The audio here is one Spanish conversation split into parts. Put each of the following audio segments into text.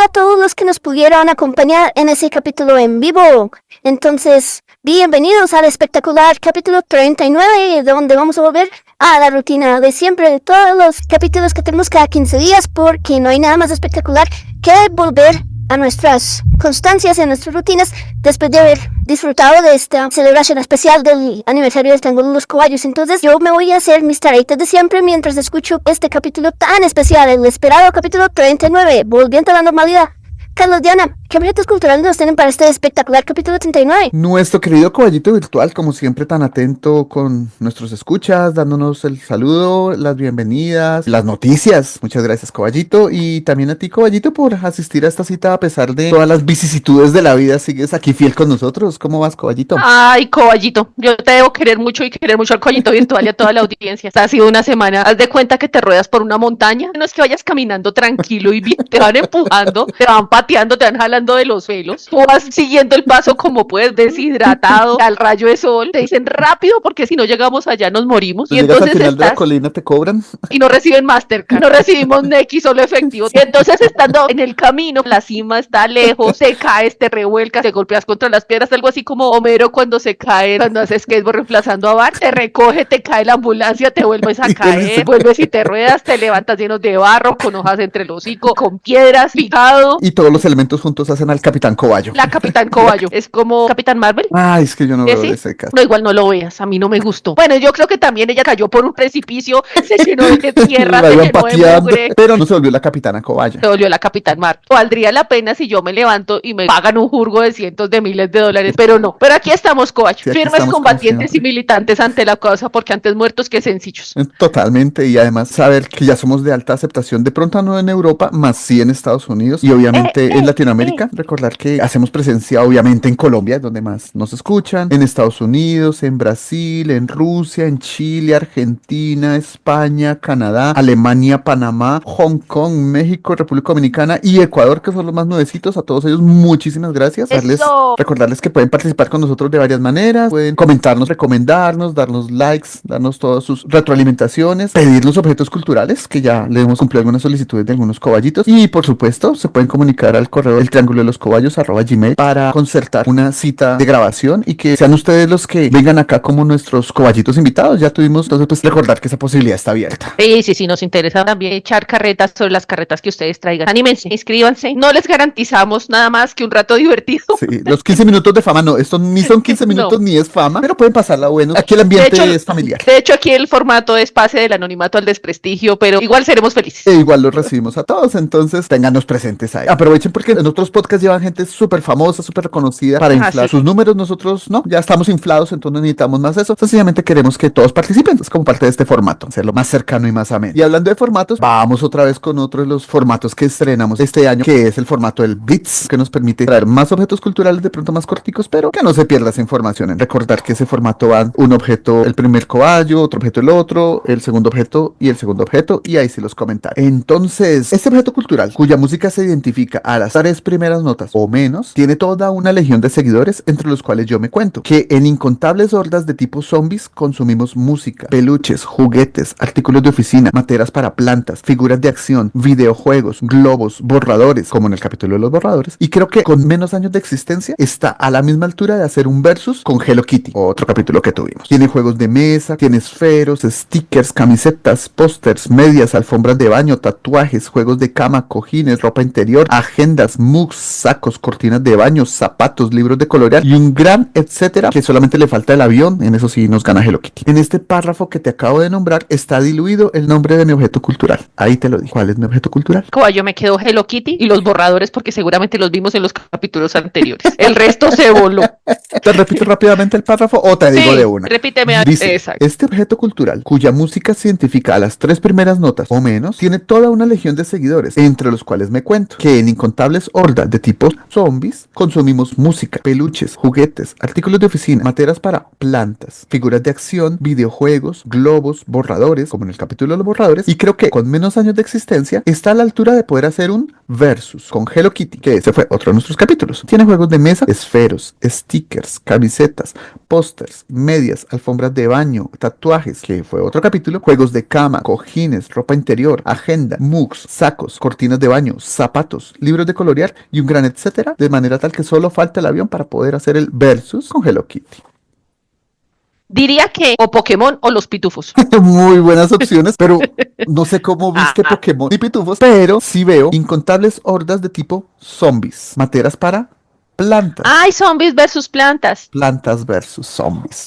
a todos los que nos pudieron acompañar en ese capítulo en vivo. Entonces, bienvenidos al espectacular capítulo 39, donde vamos a volver a la rutina de siempre, de todos los capítulos que tenemos cada 15 días, porque no hay nada más espectacular que volver a nuestras constancias, en nuestras rutinas, después de haber disfrutado de esta celebración especial del aniversario del Triángulo de los Caballos. Entonces yo me voy a hacer mis tareitas de siempre mientras escucho este capítulo tan especial, el esperado capítulo 39, volviendo a la normalidad. Carlos, Diana, ¿qué objetos culturales nos tienen para este espectacular capítulo 39? Nuestro querido caballito virtual, como siempre, tan atento con nuestros escuchas, dándonos el saludo, las bienvenidas, las noticias. Muchas gracias, caballito. Y también a ti, caballito, por asistir a esta cita a pesar de todas las vicisitudes de la vida. Sigues aquí fiel con nosotros. ¿Cómo vas, caballito? Ay, caballito, yo te debo querer mucho y querer mucho al caballito virtual y a toda la audiencia. Esta ha sido una semana. Haz de cuenta que te ruedas por una montaña. No es que vayas caminando tranquilo y bien, te van empujando, te van pateando, te van jalando de los pelos. Tú vas siguiendo el paso como puedes, deshidratado, al rayo de sol. Te dicen rápido porque si no llegamos allá nos morimos. Tú Y llegas al entonces final de la colina, te cobran. y no reciben Mastercard, no recibimos Nequi, solo efectivo. Y entonces estando en el camino, la cima está lejos, te caes, te revuelcas, te golpeas contra las piedras, algo así como Homero cuando se cae, cuando hace skateboard reemplazando a Bart, te recoge, te cae la ambulancia, te vuelves a caer, vuelves y te ruedas, te levantas llenos de barro, con hojas entre el hocico, con piedras, picado. Y todos los elementos juntos hacen al Capitán Coballo. La Capitán Coballo, es como Capitán Marvel. Ay, es que yo no veo ¿Sí? de ese caso. No, igual no lo veas, a mí no me gustó. Bueno, yo creo que también ella cayó por un precipicio, se llenó de tierra, La se iban llenó de pateando, mugre. pero no se volvió la Capitana Coballo. Se volvió la Capitán Marvel. Valdría la pena si yo me levanto y me pagan un jurgo de cientos de miles de dólares, pero no. Pero aquí estamos, Cobacho, Sí, aquí firmes estamos, combatientes como y militantes ante la causa, porque antes muertos que sencillos. Totalmente, y además saber que ya somos de alta aceptación, de pronto no en Europa, más sí en Estados Unidos y obviamente en Latinoamérica. Recordar que hacemos presencia obviamente en Colombia, es donde más nos escuchan, en Estados Unidos, en Brasil, en Rusia, en Chile, Argentina, España, Canadá, Alemania, Panamá, Hong Kong, México, República Dominicana y Ecuador, que son los más nuevecitos. A todos ellos muchísimas gracias. Recordarles que pueden participar con nosotros de varias maneras, pueden comentarnos, recomendarnos, darnos likes, darnos todas sus retroalimentaciones, pedirnos objetos culturales, que ya le hemos cumplido algunas solicitudes de algunos coballitos, y por supuesto se pueden comunicar al correo el triángulo de los coballos @gmail para concertar una cita de grabación y que sean ustedes los que vengan acá como nuestros coballitos invitados. Ya tuvimos, entonces pues recordar que esa posibilidad está abierta. Sí, nos interesa también echar carretas sobre las carretas que ustedes traigan. Anímense, inscríbanse. No les garantizamos nada más que un rato divertido. Sí, los 15 minutos de fama no, esto ni son 15 minutos ni es fama, pero pueden pasarla bueno. Aquí el ambiente es familiar. De hecho, aquí el formato es pase del anonimato al desprestigio, pero igual seremos felices. E igual los recibimos a todos, entonces ténganos presentes ahí. Aprovechen porque en otros podcasts llevan gente súper famosa, súper reconocida para inflar sus números. Nosotros no, ya estamos inflados, entonces no necesitamos más eso. Sencillamente queremos que todos participen, es como parte de este formato, hacerlo más cercano y más ameno. Y hablando de formatos, vamos otra vez con otro de los formatos que estrenamos este año, que es el formato del Bits, que nos permite traer más objetos culturales de pronto más corticos, pero que no se pierda esa información. En recordar que ese formato va un objeto, el primer coballo, otro objeto el otro, el segundo objeto y el segundo objeto, y ahí sí los comentarios. Entonces, este objeto cultural, cuya música se identifica a las 3 primeras notas o menos, tiene toda una legión de seguidores, entre los cuales yo me cuento, que en incontables hordas de tipo zombies consumimos música, peluches, juguetes, artículos de oficina, materas para plantas, figuras de acción, videojuegos, globos, borradores, como en el capítulo de los borradores, y creo que con menos años de existencia está a la misma altura de hacer un versus con Hello Kitty, otro capítulo que tuvimos. Tiene juegos de mesa, tiene esferos, stickers, camisetas, pósters, medias, alfombras de baño, tatuajes, juegos de cama, cojines, ropa interior, agendas, mugs, sacos, cortinas de baño, zapatos, libros de colorear y un gran etcétera, que solamente le falta el avión. En eso sí nos gana Hello Kitty. En este párrafo que te acabo de nombrar está diluido el nombre de mi objeto cultural. Ahí te lo digo. ¿Cuál es mi objeto cultural? Yo me quedo Hello Kitty y los borradores porque seguramente los vimos en los capítulos anteriores. El resto se voló. ¿Te repito rápidamente el párrafo o te digo de una? Repíteme. Dice, exacto. este objeto cultural, cuya música se identifica a las 3 primeras notas o menos, tiene toda una legión de seguidores, entre los cuales me cuento, que en incontables hordas de tipo zombies consumimos música, peluches, juguetes, artículos de oficina, materas para plantas, figuras de acción, videojuegos, globos, borradores, como en el capítulo de los borradores, y creo que con menos años de existencia está a la altura de poder hacer un Versus con Hello Kitty, que ese fue otro de nuestros capítulos. Tiene juegos de mesa, esferos, stickers, camisetas, pósters, medias, alfombras de baño, tatuajes, que fue otro capítulo, juegos de cama, cojines, ropa interior, agenda, mugs, sacos, cortinas de baño, zapatos, libros de colorear y un gran etcétera, de manera tal que solo falta el avión para poder hacer el versus con Hello Kitty. Diría que o Pokémon o los pitufos. Muy buenas opciones, pero no sé cómo viste Pokémon y pitufos, pero sí veo incontables hordas de tipo zombies, materas para plantas. ¡Ay, zombies versus plantas! Plantas versus zombies.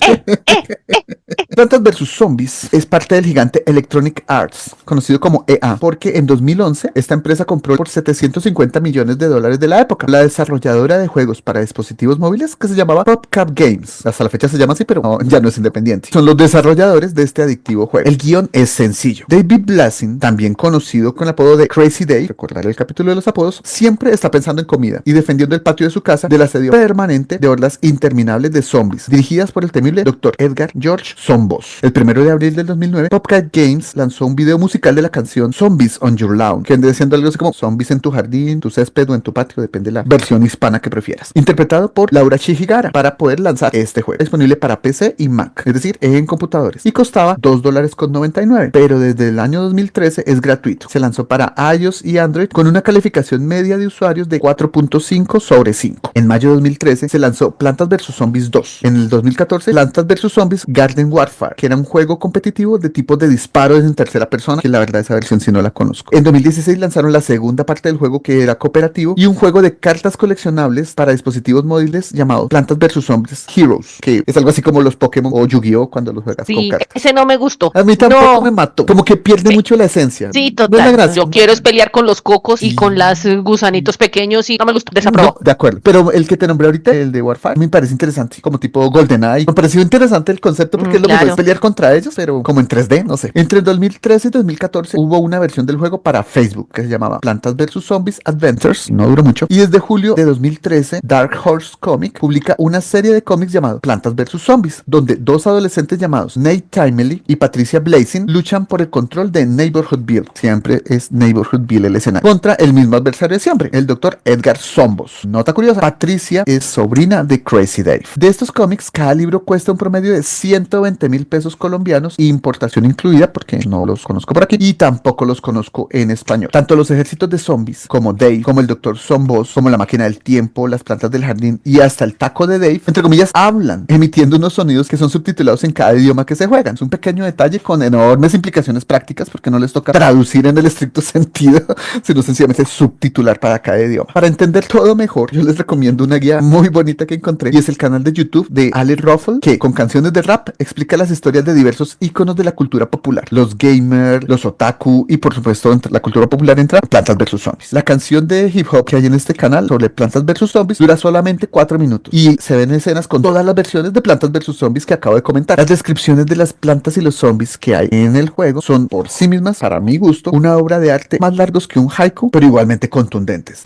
Plantas vs. Zombies es parte del gigante Electronic Arts, conocido como EA, porque en 2011 esta empresa compró por $750 millones de la época la desarrolladora de juegos para dispositivos móviles que se llamaba PopCap Games. Hasta la fecha se llama así, pero no, ya no es independiente. Son los desarrolladores de este adictivo juego. El guión es sencillo. David Blazin, también conocido con el apodo de Crazy Dave, recordar el capítulo de los apodos, siempre está pensando en comida y defendiendo el patio de su casa del asedio permanente de hordas interminables de zombies, dirigidas por el temible Dr. Edgar George Sombos. El 1 de abril del 2009, PopCap Games lanzó un video musical de la canción Zombies on Your Lawn, que vendría siendo algo así como zombies en tu jardín, tu césped o en tu patio, depende de la versión hispana que prefieras. Interpretado por Laura Shihigara, para poder lanzar este juego. Disponible para PC y Mac, es decir, en computadores. Y costaba $2.99, pero desde el año 2013 es gratuito. Se lanzó para iOS y Android con una calificación media de usuarios de 4.5 sobre 5. En mayo de 2013 se lanzó Plantas vs. Zombies 2. En el 2014, Plantas vs. Zombies Garden Warfare, que era un juego competitivo de tipo de disparos en tercera persona, que la verdad esa versión sí no la conozco. En 2016 lanzaron la segunda parte del juego, que era cooperativo, y un juego de cartas coleccionables para dispositivos móviles llamado Plantas vs. Zombies Heroes, que es algo así como los Pokémon o Yu-Gi-Oh cuando los juegas con cartas. Ese no me gustó. A mí tampoco me mató, como que pierde mucho la esencia. Sí, No es total. la gracia. Yo quiero es pelear con los cocos y con las gusanitos pequeños y no me gustó. Desaprobó. No, de acuerdo, pero el que te nombré ahorita, el de Warfare, me parece interesante, como tipo GoldenEye. Me pareció interesante el concepto porque es lo mejor es pelear contra ellos, pero como en 3D, no sé. Entre el 2013 y 2014 hubo una versión del juego para Facebook que se llamaba Plantas vs. Zombies Adventures, no duró mucho, y desde julio de 2013 Dark Horse Comic publica una serie de cómics llamado Plantas vs. Zombies, donde dos adolescentes llamados Nate Timely y Patricia Blazin luchan por el control de Neighborhoodville, siempre es Neighborhoodville el escenario, contra el mismo adversario de siempre, el Dr. Edgar Sombos. Nota curiosa, Patricia es sobrina de Crazy Dave. De estos cómics, cada libro cuesta un promedio de 120,000 pesos colombianos, importación incluida, porque no los conozco por aquí y tampoco los conozco en español. Tanto los ejércitos de zombies como Dave, como el Dr. Sombos, como la máquina del tiempo, las plantas del jardín y hasta el taco de Dave, entre comillas, hablan, emitiendo unos sonidos que son subtitulados en cada idioma que se juegan. Es un pequeño detalle con enormes implicaciones prácticas, porque no les toca traducir en el estricto sentido, sino sencillamente subtitular para cada idioma. Para entender todo mejor, yo les recomiendo una guía muy bonita que encontré, y es el canal de YouTube de Ale Ruffle, que con canciones de rap explica las historias de diversos íconos de la cultura popular, los gamers, los otaku, y por supuesto entre la cultura popular entra Plantas vs. Zombies. La canción de hip hop que hay en este canal sobre Plantas vs. Zombies dura solamente 4 minutos y se ven escenas con todas las versiones de Plantas vs. Zombies que acabo de comentar. Las descripciones de las plantas y los zombies que hay en el juego son por sí mismas, para mi gusto, una obra de arte más largos que un haiku, pero igualmente contundentes.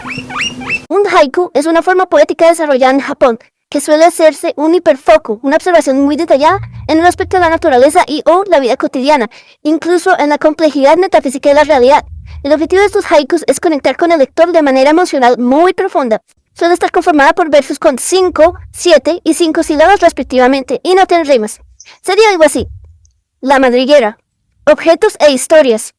Un haiku es una forma poética desarrollada en Japón, que suele hacerse un hiperfoco, una observación muy detallada en un aspecto de la naturaleza y o la vida cotidiana, incluso en la complejidad metafísica de la realidad. El objetivo de estos haikus es conectar con el lector de manera emocional muy profunda. Suele estar conformada por versos con 5, 7 y 5 sílabas respectivamente, y no tiene rimas. Sería algo así: la madriguera, objetos e historias,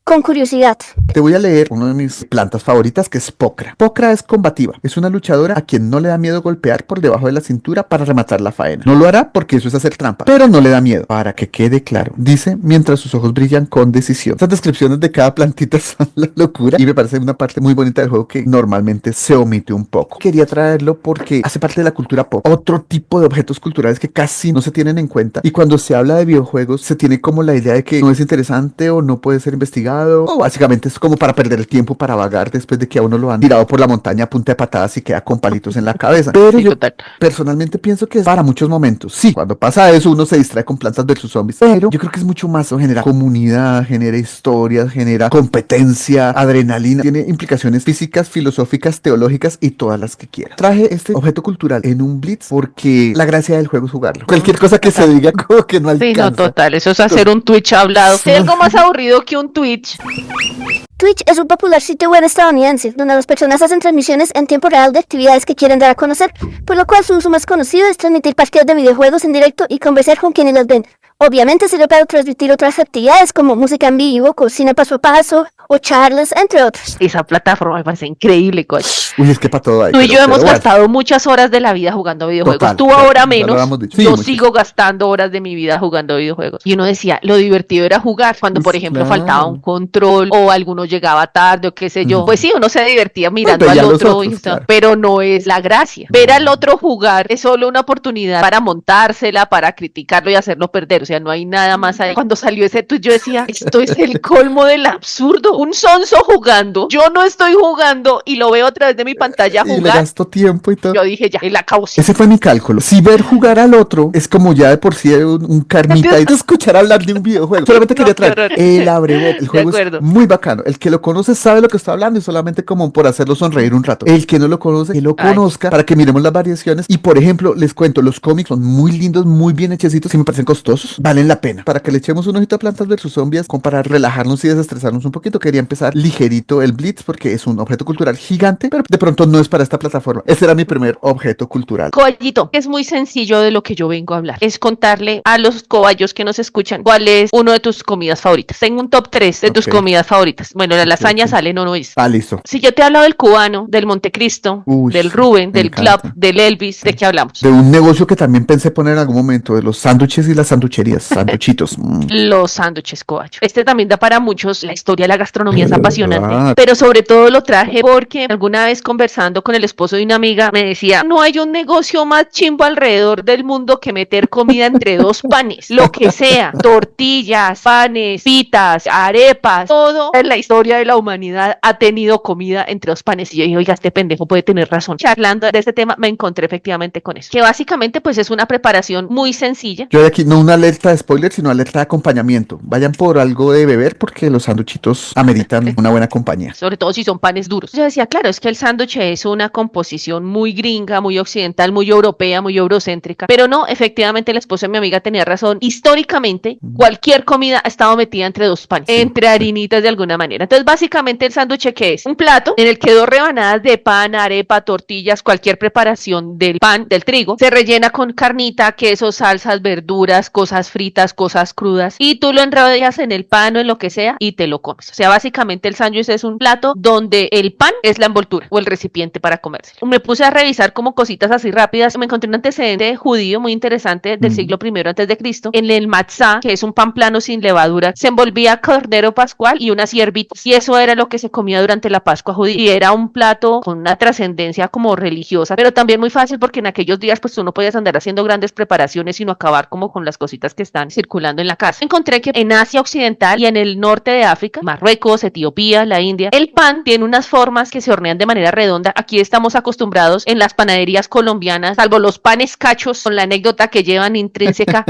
con curiosidad. Te voy a leer una de mis plantas favoritas, que es Pokra. Pokra es combativa, es una luchadora a quien no le da miedo golpear por debajo de la cintura para rematar la faena. No lo hará porque eso es hacer trampa, pero no le da miedo, para que quede claro. Dice mientras sus ojos brillan con decisión. Estas descripciones de cada plantita son la locura y me parece una parte muy bonita del juego que normalmente se omite un poco. Quería traerlo porque hace parte de la cultura pop, otro tipo de objetos culturales que casi no se tienen en cuenta, y cuando se habla de videojuegos se tiene como la idea de que no es interesante o no puede ser investigado, o básicamente es como para perder el tiempo, para vagar después de que a uno lo han tirado por la montaña a punta de patadas y queda con palitos en la cabeza. Pero Sí, yo total. personalmente pienso que es para muchos momentos. Sí, cuando pasa eso uno se distrae con Plantas vs. Zombies, pero yo creo que es mucho más. Genera comunidad, genera historias, genera competencia, adrenalina, tiene implicaciones físicas, filosóficas, teológicas y todas las que quiera. Traje este objeto cultural en un blitz porque la gracia del juego es jugarlo. Cualquier cosa que se diga como que no alcanza. Sí, no, total. Eso es hacer un Twitch hablado. ¿Hay algo más aburrido que un Twitch Twitch. Twitch es un popular sitio web estadounidense donde las personas hacen transmisiones en tiempo real de actividades que quieren dar a conocer, por lo cual su uso más conocido es transmitir partidas de videojuegos en directo y conversar con quienes las ven. Obviamente sirve para transmitir otras actividades como música en vivo, cocina paso a paso o charlas, entre otros. Esa plataforma me parece increíble, coach. Uy, es que para todo hay. Tú y yo hemos gastado muchas horas de la vida jugando videojuegos. Total, Tú ahora menos, sí, yo muchas. sigo gastando horas de mi vida jugando videojuegos. Y uno decía, lo divertido era jugar. Cuando, por ejemplo, faltaba un control o alguno llegaba tarde o qué sé yo. Pues sí, uno se divertía mirando al otro, claro. Pero no es la gracia. Ver al otro jugar es solo una oportunidad para montársela, para criticarlo y hacerlo perder. O sea, no hay nada más ahí. Cuando salió ese tweet yo decía, esto es el colmo del absurdo. Un sonso jugando, yo no estoy jugando y lo veo a través de mi pantalla jugar. Y le gasto tiempo y todo. Yo dije, ya, es la causa. Ese fue mi cálculo. Si ver jugar al otro es como ya de por sí un karmita y escuchar hablar de un videojuego. Solamente quería traer el abreboca. El juego es muy bacano. El que lo conoce sabe lo que está hablando y solamente como por hacerlo sonreír un rato. El que no lo conoce, que lo conozca para que miremos las variaciones. Y por ejemplo, les cuento, los cómics son muy lindos, muy bien hechecitos y me parecen costosos. Valen la pena. Para que le echemos un ojito a Plantas vs Zombies, como para relajarnos y desestresarnos un poquito, quería empezar ligerito el Blitz porque es un objeto cultural gigante, pero de pronto no es para esta plataforma. Ese era mi primer objeto cultural. Cobayito, es muy sencillo de lo que yo vengo a hablar. Es contarle a los cobayos que nos escuchan cuál es uno de tus comidas favoritas. Tengo un top 3 de tus comidas favoritas. Bueno, la lasaña sale, no es. Listo. Si yo te he hablado del cubano, del Montecristo, del Rubén, del Club, del Elvis, ¿de qué hablamos? De un negocio que también pensé poner en algún momento, de los sándwiches y las sanducherías, sanduchitos. Los sándwiches cobayo. Este también da para muchos. La historia de la gastronomía es apasionante, pero sobre todo lo traje porque alguna vez conversando con el esposo de una amiga me decía, no hay un negocio más chimbo alrededor del mundo que meter comida entre dos panes, lo que sea, tortillas, panes, pitas, arepas, todo en la historia de la humanidad ha tenido comida entre dos panes. Y yo dije, oiga, este pendejo puede tener razón. Charlando de este tema me encontré efectivamente con eso, que básicamente pues es una preparación muy sencilla. Yo de aquí no una alerta de spoiler, sino alerta de acompañamiento. Vayan por algo de beber porque los sanduchitos ameritan una buena compañía. Sobre todo si son panes duros. Yo decía, claro, es que el sándwich es una composición muy gringa, muy occidental, muy europea, muy eurocéntrica. Pero no, efectivamente el esposo de mi amiga tenía razón. Históricamente, cualquier comida ha estado metida entre dos panes, entre harinitas de alguna manera. Entonces, básicamente el sándwich, ¿qué es? Un plato en el que dos rebanadas de pan, arepa, tortillas, cualquier preparación del pan, del trigo, se rellena con carnita, queso, salsas, verduras, cosas fritas, cosas crudas, y tú lo enrollas en el pan o en lo que sea y te lo comes. O sea, básicamente el sándwich es un plato donde el pan es la envoltura o el recipiente para comerse. Me puse a revisar como cositas así rápidas. Me encontré un antecedente judío muy interesante del siglo I antes de Cristo. En el matzá, que es un pan plano sin levadura, se envolvía cordero pascual y unas hierbitas, y eso era lo que se comía durante la Pascua judía, y era un plato con una trascendencia como religiosa, pero también muy fácil porque en aquellos días pues tú no podías andar haciendo grandes preparaciones sino acabar como con las cositas que están circulando en la casa. Encontré que en Asia Occidental y en el norte de África, Marruecos, Etiopía, la India, el pan tiene unas formas que se hornean de manera redonda. Aquí estamos acostumbrados en las panaderías colombianas, salvo los panes cachos, con la anécdota que llevan intrínseca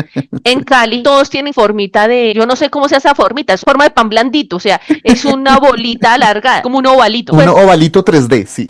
en Cali, todos tienen formita de, yo no sé cómo sea esa formita, es forma de pan blandito, o sea, es una bolita alargada, como un ovalito. Un ovalito 3D, sí.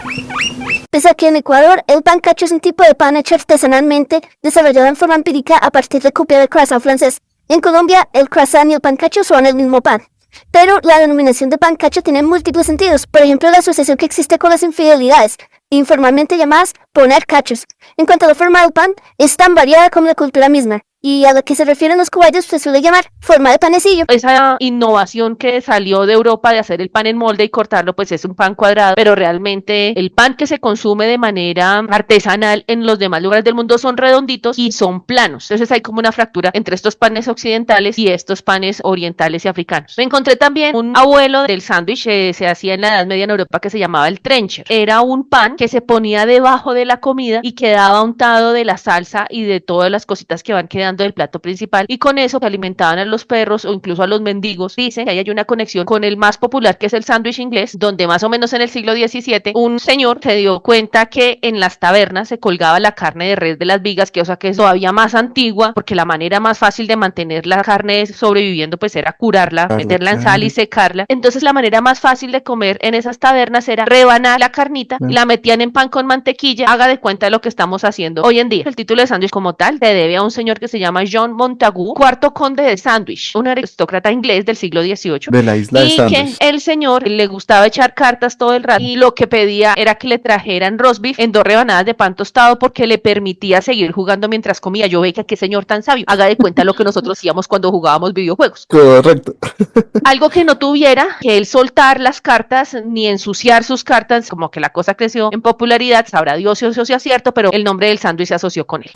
Pues aquí en Ecuador, el pan cacho es un tipo de pan hecho artesanalmente, desarrollado en forma empírica a partir de copia del croissant francés. En Colombia, el croissant y el pan cacho son el mismo pan. Pero la denominación de pan cacho tiene múltiples sentidos. Por ejemplo, la asociación que existe con las infidelidades, informalmente llamadas poner cachos. En cuanto a la forma del pan, es tan variada como la cultura misma. Y a lo que se refieren los cubayos se suele llamar forma de panecillo. Esa innovación que salió de Europa de hacer el pan en molde y cortarlo, pues es un pan cuadrado, pero realmente el pan que se consume de manera artesanal en los demás lugares del mundo son redonditos y son planos. Entonces hay como una fractura entre estos panes occidentales y estos panes orientales y africanos. Me encontré también un abuelo del sándwich que se hacía en la Edad Media en Europa que se llamaba el trencher. Era un pan que se ponía debajo de la comida y quedaba untado de la salsa y de todas las cositas que van quedando del plato principal, y con eso se alimentaban a los perros o incluso a los mendigos. Dicen que ahí hay una conexión con el más popular, que es el sándwich inglés, donde más o menos en el siglo XVII un señor se dio cuenta que en las tabernas se colgaba la carne de res de las vigas, que o sea que es todavía más antigua, porque la manera más fácil de mantener la carne sobreviviendo pues era curarla, meterla en sal y secarla. Entonces la manera más fácil de comer en esas tabernas era rebanar la carnita, la metían en pan con mantequilla. Haga de cuenta de lo que estamos haciendo hoy en día. El título de sándwich como tal se debe a un señor que se se llama John Montagu, cuarto conde de Sandwich, un aristócrata inglés del siglo XVIII. De la isla de Y Sandwich. que el señor le gustaba echar cartas todo el rato y lo que pedía era que le trajeran roast beef en 2 rebanadas de pan tostado porque le permitía seguir jugando mientras comía. Yo veía que qué señor tan sabio. Haga de cuenta lo que nosotros hacíamos cuando jugábamos videojuegos. Correcto. Algo que no tuviera que él soltar las cartas ni ensuciar sus cartas, como que la cosa creció en popularidad, sabrá Dios si eso sea cierto, pero el nombre del sándwich se asoció con él.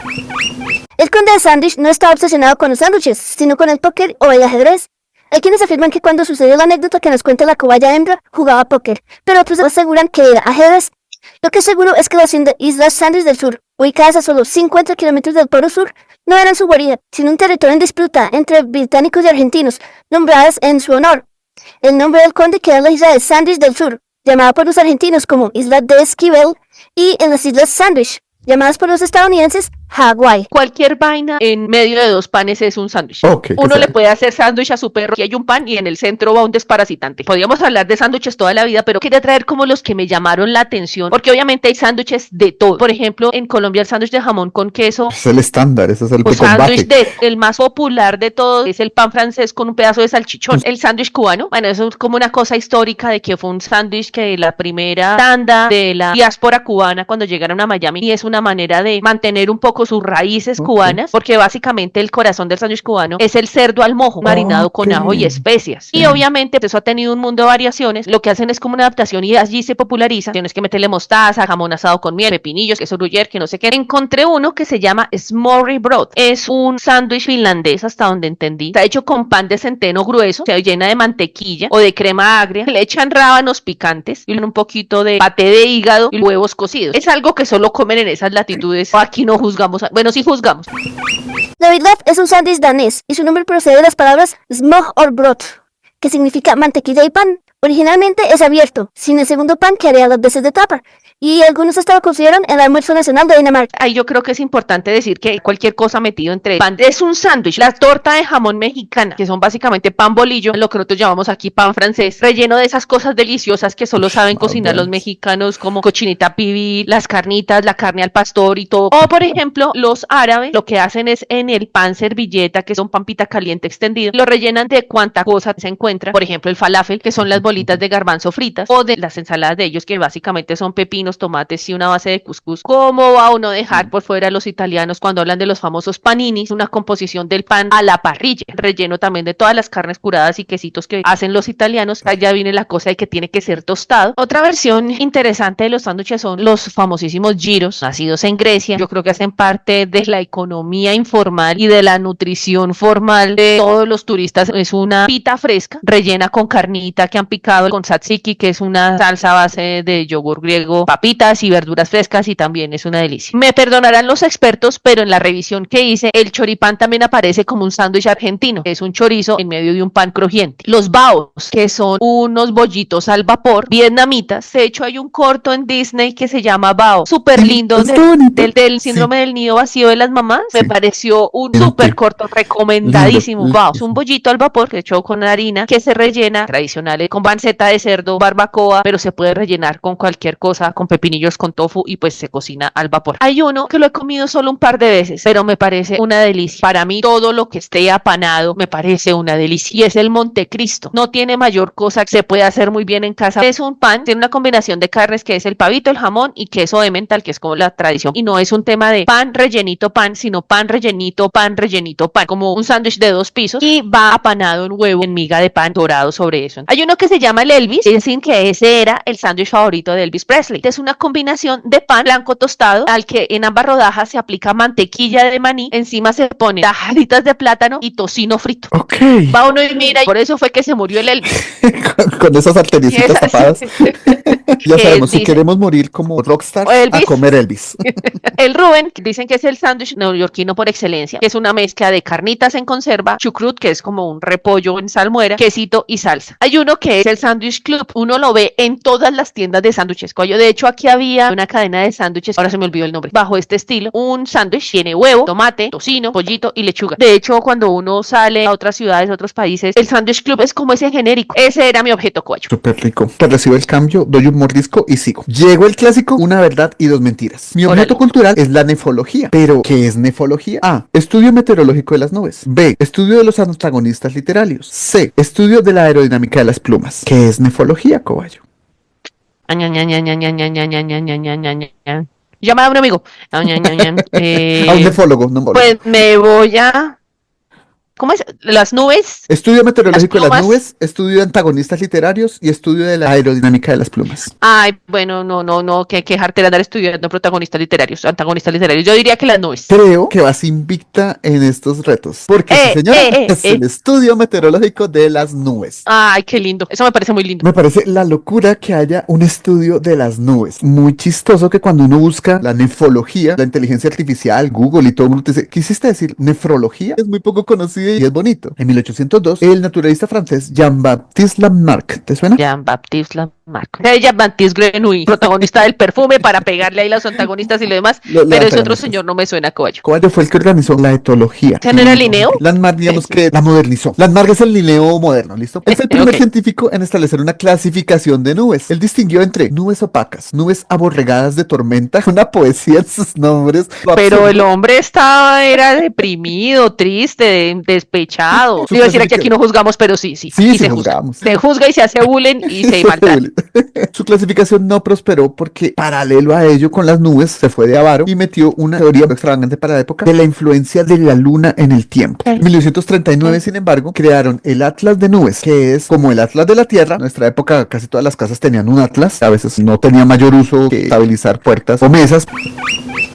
El conde de Sandwich no estaba obsesionado con los sándwiches, sino con el póker o el ajedrez. Hay quienes afirman que cuando sucedió la anécdota que nos cuenta la cobaya hembra, jugaba póker, pero otros aseguran que era ajedrez. Lo que es seguro es que las Islas Sandwich del Sur, ubicadas a solo 50 kilómetros del Polo Sur, no eran su guarida, sino un territorio en disputa entre británicos y argentinos, nombradas en su honor. El nombre del conde queda en la isla de Sandwich del Sur, llamada por los argentinos como Isla de Esquivel, y en las Islas Sandwich, llamadas por los estadounidenses Hawái. Cualquier vaina en medio de 2 panes es un sándwich. Okay, Uno le puede hacer sándwich a su perro y hay un pan y en el centro va un desparasitante. Podríamos hablar de sándwiches toda la vida, pero quería traer como los que me llamaron la atención, porque obviamente hay sándwiches de todo. Por ejemplo, en Colombia el sándwich de jamón con queso. Es el estándar, ese es el que sándwich combate. el más popular de todos es el pan francés con un pedazo de salchichón. El sándwich cubano, bueno, eso es como una cosa histórica de que fue un sándwich que la primera tanda de la diáspora cubana cuando llegaron a Miami, y es una manera de mantener un poco sus raíces cubanas, porque básicamente el corazón del sándwich cubano es el cerdo al mojo, marinado con ajo y especias. Y obviamente eso ha tenido un mundo de variaciones. Lo que hacen es como una adaptación y allí se populariza. Tienes que meterle mostaza, jamón asado con miel, pepinillos, queso gruyere, que no sé qué. Encontré uno que se llama Smorgy Broad. Es un sándwich finlandés, hasta donde entendí. Está hecho con pan de centeno grueso, se llena de mantequilla o de crema agria. Le echan rábanos picantes y un poquito de paté de hígado y huevos cocidos. Es algo que solo comen en esas latitudes. Aquí no juzgamos. Bueno, sí juzgamos. La Vidlaf es un sándwich danés y su nombre procede de las palabras smør or brød, que significa mantequilla y pan. Originalmente es abierto, sin el segundo pan que haría las veces de tapa, y algunos hasta lo consideran el almuerzo nacional de Dinamarca. Ahí yo creo que es importante decir que cualquier cosa metido entre pan es un sándwich. La torta de jamón mexicana, que son básicamente pan bolillo, lo que nosotros llamamos aquí pan francés, relleno de esas cosas deliciosas que solo saben cocinar los mexicanos, como cochinita pibil, las carnitas, la carne al pastor y todo. O por ejemplo, los árabes lo que hacen es en el pan servilleta, que es un pan pita caliente extendido, lo rellenan de cuanta cosa se encuentra. Por ejemplo, el falafel, que son las bolitas de garbanzo fritas, o de las ensaladas de ellos, que básicamente son pepinos, tomates y una base de cuscús. ¿Cómo va uno a dejar por fuera a los italianos cuando hablan de los famosos paninis? Una composición del pan a la parrilla, relleno también de todas las carnes curadas y quesitos que hacen los italianos. Allá viene la cosa de que tiene que ser tostado. Otra versión interesante de los sándwiches son los famosísimos gyros, nacidos en Grecia. Yo creo que hacen parte de la economía informal y de la nutrición formal de todos los turistas. Es una pita fresca, rellena con carnita que han picado con tzatziki, que es una salsa base de yogur griego, papitas y verduras frescas, y también es una delicia. Me perdonarán los expertos, pero en la revisión que hice, el choripán también aparece como un sándwich argentino, que es un chorizo en medio de un pan crujiente. Los baos, que son unos bollitos al vapor vietnamitas. De hecho, hay un corto en Disney que se llama Bao, súper lindo, del síndrome del nido vacío de las mamás. Me pareció un súper corto, recomendadísimo. Bao, es un bollito al vapor, que hecho con harina, que se rellena, tradicional, con panceta de cerdo, barbacoa, pero se puede rellenar con cualquier cosa, con pepinillos, con tofu, y pues se cocina al vapor. Hay uno que lo he comido solo un par de veces, pero me parece una delicia. Para mí, todo lo que esté apanado me parece una delicia, y es el Montecristo. No tiene mayor cosa, se puede hacer muy bien en casa. Es un pan, tiene una combinación de carnes, que es el pavito, el jamón y queso de mental, que es como la tradición, y no es un tema de pan rellenito pan, sino pan rellenito pan, como un sándwich de 2 pisos, y va apanado en huevo, en miga de pan dorado sobre eso. Hay uno que se llama el Elvis, dicen que ese era el sándwich favorito de Elvis Presley. Es una combinación de pan blanco tostado, al que en ambas rodajas se aplica mantequilla de maní, encima se ponen tajaditas de plátano y tocino frito. Ok. Va uno y mira, y por eso fue que se murió el Elvis. Con esas artericitas tapadas. Ya sabemos, si dice, queremos morir como rockstar, Elvis, a comer Elvis. El Reuben, dicen que es el sándwich neoyorquino por excelencia, que es una mezcla de carnitas en conserva, chucrut, que es como un repollo en salmuera, quesito y salsa. Hay uno que es el Sandwich Club. Uno lo ve en todas las tiendas de sándwiches, Caballo. De hecho, aquí había una cadena de sándwiches, ahora se me olvidó el nombre, bajo este estilo. Un sándwich tiene huevo, tomate, tocino, pollito y lechuga. De hecho, cuando uno sale a otras ciudades, a otros países, el Sandwich Club es como ese genérico. Ese era mi objeto, Caballo. Súper rico. Te recibo el cambio, doy un mordisco y sigo. Llegó el clásico, una verdad y dos mentiras. Mi objeto cultural es la nefología. Pero, ¿qué es nefología? A. Estudio meteorológico de las nubes. B. Estudio de los antagonistas literarios. C. Estudio de la aerodinámica de las plumas. ¿Qué es nefología, Caballo? Llamada a un amigo. A un nefólogo, no me Pues me voy a... ¿Cómo es? Las nubes. Estudio meteorológico de las nubes, estudio de antagonistas literarios y estudio de la aerodinámica de las plumas. Ay, bueno, no, que dejarte de andar estudiando protagonistas literarios, antagonistas literarios. Yo diría que las nubes. Creo que vas invicta en estos retos, porque sí, señora, es el estudio meteorológico de las nubes. Ay, qué lindo, eso me parece muy lindo. Me parece la locura que haya un estudio de las nubes. Muy chistoso que cuando uno busca la nefología, la inteligencia artificial, Google y todo el mundo te dice, ¿quisiste decir nefrología? Es muy poco conocido y es bonito. En 1802, el naturalista francés Jean-Baptiste Lamarck, ¿te suena? Jean-Baptiste Lamarck. Jean-Baptiste Grenouille, protagonista del perfume para pegarle ahí los antagonistas y lo demás, pero ese otro señor no me suena, Caballo. Caballo fue el que organizó la etología. ¿Ese no era Linneo? Lamarck, digamos que la modernizó. Lamarck es el Linneo moderno, ¿listo? Él fue el primer científico en establecer una clasificación de nubes. Él distinguió entre nubes opacas, nubes aborregadas de tormenta, una poesía en sus nombres. Pero el hombre era deprimido, triste, despechado. Iba a decir que aquí no juzgamos, pero sí se juzga. Se juzga y se hace bullying y se maltrata. Su clasificación no prosperó porque paralelo a ello con las nubes se fue de avaro y metió una teoría extravagante para la época de la influencia de la luna en el tiempo. En 1939, sin embargo, crearon el Atlas de Nubes, que es como el Atlas de la Tierra. En nuestra época casi todas las casas tenían un Atlas, a veces no tenía mayor uso que estabilizar puertas o mesas.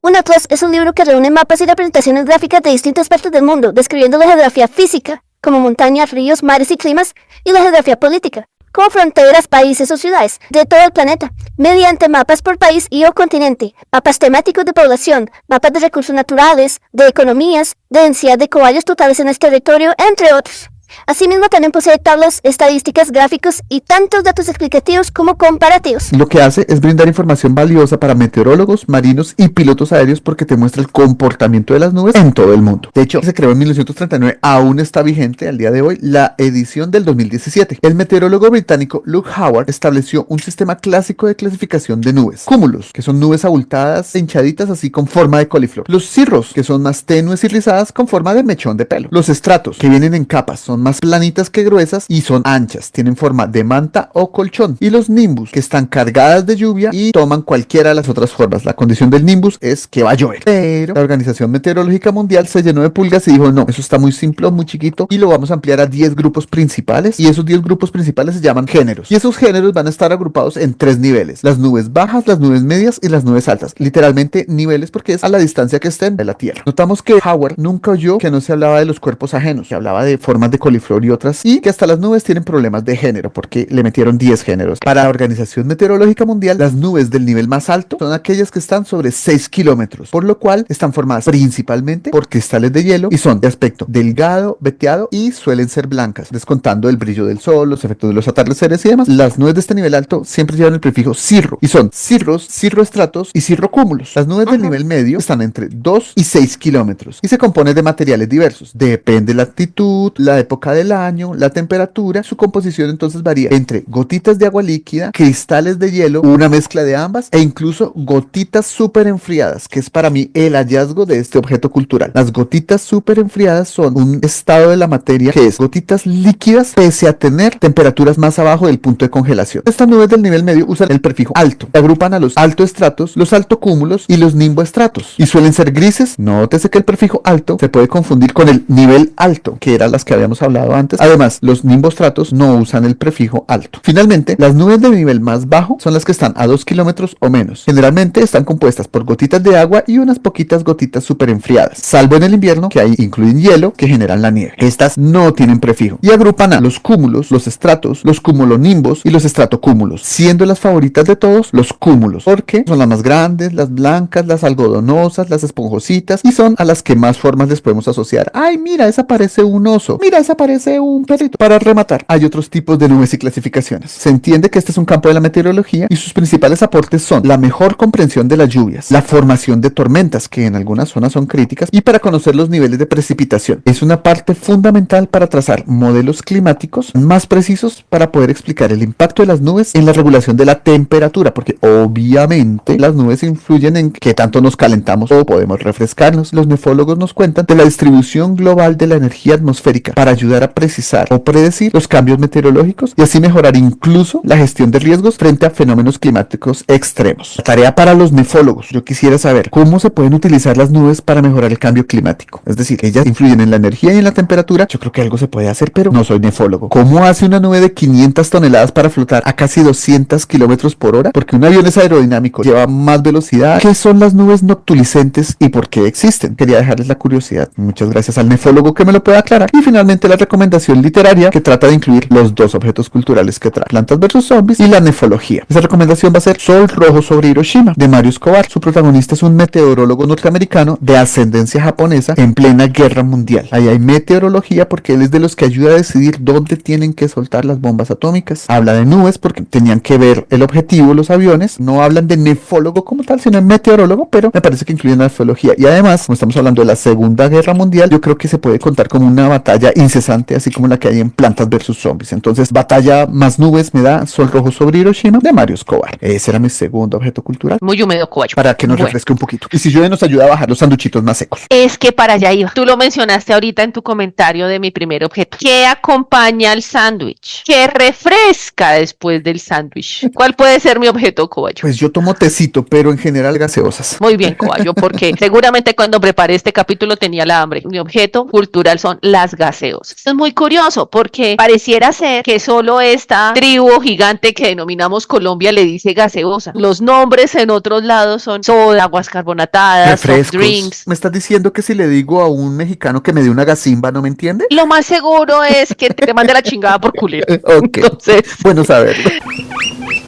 Un atlas es un libro que reúne mapas y representaciones gráficas de distintas partes del mundo, describiendo la geografía física, como montañas, ríos, mares y climas, y la geografía política, como fronteras, países o ciudades de todo el planeta, mediante mapas por país y o continente, mapas temáticos de población, mapas de recursos naturales, de economías, de densidad de caballos totales en el territorio, entre otros. Asimismo, también posee tablas, estadísticas, gráficos y tantos datos explicativos como comparativos. Lo que hace es brindar información valiosa para meteorólogos, marinos y pilotos aéreos porque te muestra el comportamiento de las nubes en todo el mundo. De hecho, se creó en 1939, aún está vigente al día de hoy, la edición del 2017. El meteorólogo británico Luke Howard estableció un sistema clásico de clasificación de nubes. Cúmulos, que son nubes abultadas, hinchaditas así con forma de coliflor. Los cirros, que son más tenues y rizadas con forma de mechón de pelo. Los estratos, que vienen en capas, son más planitas que gruesas y son anchas, tienen forma de manta o colchón. Y los nimbus, que están cargadas de lluvia y toman cualquiera de las otras formas. La condición del nimbus es que va a llover. Pero la Organización Meteorológica Mundial se llenó de pulgas y dijo, no, eso está muy simple, muy chiquito y lo vamos a ampliar a 10 grupos principales y esos 10 grupos principales se llaman géneros. Y esos géneros van a estar agrupados en 3 niveles. Las nubes bajas, las nubes medias y las nubes altas. Literalmente niveles porque es a la distancia que estén de la Tierra. Notamos que Howard nunca oyó que no se hablaba de los cuerpos ajenos, que hablaba de formas de coliflor y otras, y que hasta las nubes tienen problemas de género porque le metieron 10 géneros. Para la Organización Meteorológica Mundial, las nubes del nivel más alto son aquellas que están sobre 6 kilómetros, por lo cual están formadas principalmente por cristales de hielo y son de aspecto delgado, veteado y suelen ser blancas, descontando el brillo del sol, los efectos de los atardeceres y demás. Las nubes de este nivel alto siempre llevan el prefijo cirro y son cirros, cirroestratos y cirrocúmulos. Las nubes del nivel medio están entre 2 y 6 kilómetros y se componen de materiales diversos. Depende la altitud, la época del año, la temperatura, su composición entonces varía entre gotitas de agua líquida, cristales de hielo, una mezcla de ambas e incluso gotitas súper enfriadas, que es para mí el hallazgo de este objeto cultural. Las gotitas súper enfriadas son un estado de la materia que es gotitas líquidas pese a tener temperaturas más abajo del punto de congelación. Estas nubes del nivel medio usan el prefijo alto. Se agrupan a los altoestratos, los altocúmulos y los nimboestratos y suelen ser grises. Nótese que el prefijo alto se puede confundir con el nivel alto, que eran las que habíamos hablado antes. Además, los nimbostratos no usan el prefijo alto. Finalmente, las nubes de nivel más bajo son las que están a 2 kilómetros o menos. Generalmente están compuestas por gotitas de agua y unas poquitas gotitas súper enfriadas, salvo en el invierno, que ahí incluyen hielo que generan la nieve. Estas no tienen prefijo y agrupan a los cúmulos, los estratos, los cumulonimbos y los estratocúmulos, siendo las favoritas de todos los cúmulos, porque son las más grandes, las blancas, las algodonosas, las esponjositas y son a las que más formas les podemos asociar. Ay, mira, esa parece un oso. Mira, esa aparece un perrito. Para rematar, hay otros tipos de nubes y clasificaciones. Se entiende que este es un campo de la meteorología y sus principales aportes son la mejor comprensión de las lluvias, la formación de tormentas, que en algunas zonas son críticas, y para conocer los niveles de precipitación. Es una parte fundamental para trazar modelos climáticos más precisos para poder explicar el impacto de las nubes en la regulación de la temperatura, porque obviamente las nubes influyen en qué tanto nos calentamos o podemos refrescarnos. Los nefólogos nos cuentan de la distribución global de la energía atmosférica para ayudar a precisar o predecir los cambios meteorológicos y así mejorar incluso la gestión de riesgos frente a fenómenos climáticos extremos. La tarea para los nefólogos: yo quisiera saber cómo se pueden utilizar las nubes para mejorar el cambio climático. Es decir, ellas influyen en la energía y en la temperatura. Yo creo que algo se puede hacer, pero no soy nefólogo. ¿Cómo hace una nube de 500 toneladas para flotar a casi 200 kilómetros por hora? Porque un avión es aerodinámico, lleva más velocidad. ¿Qué son las nubes noctuliscentes y por qué existen? Quería dejarles la curiosidad. Muchas gracias al nefólogo que me lo pueda aclarar. Y finalmente la recomendación literaria, que trata de incluir los dos objetos culturales que trae: Plantas vs Zombies y la nefología. Esa recomendación va a ser Sol rojo sobre Hiroshima, de Mario Escobar. Su protagonista es un meteorólogo norteamericano de ascendencia japonesa en plena guerra mundial. Ahí hay meteorología porque él es de los que ayuda a decidir dónde tienen que soltar las bombas atómicas. Habla de nubes porque tenían que ver el objetivo los aviones. No hablan de nefólogo como tal, sino de meteorólogo, pero me parece que incluyen la nefología. Y además, como estamos hablando de la Segunda Guerra Mundial, yo creo que se puede contar como una batalla incesante, así como la que hay en Plantas vs Zombies. Entonces, batalla más nubes me da Sol rojo sobre Hiroshima, de Mario Escobar. Ese era mi segundo objeto cultural. Muy húmedo, Cobayo. Para que nos refresque un poquito. Y si llueve, nos ayuda a bajar los sanduchitos más secos. Es que para allá iba. Tú lo mencionaste ahorita en tu comentario de mi primer objeto. ¿Qué acompaña al sándwich? ¿Qué refresca después del sándwich? ¿Cuál puede ser mi objeto, Cobayo? Pues yo tomo tecito, pero en general gaseosas. Muy bien, Cobayo, porque seguramente cuando preparé este capítulo tenía la hambre. Mi objeto cultural son las gaseosas. Esto es muy curioso porque pareciera ser que solo esta tribu gigante que denominamos Colombia le dice gaseosa. Los nombres en otros lados son soda, aguas carbonatadas, soft drinks. ¿Me estás diciendo que si le digo a un mexicano que me dé una gasimba no me entiende? Lo más seguro es que te mande la chingada por culero. Ok, entonces, bueno saberlo.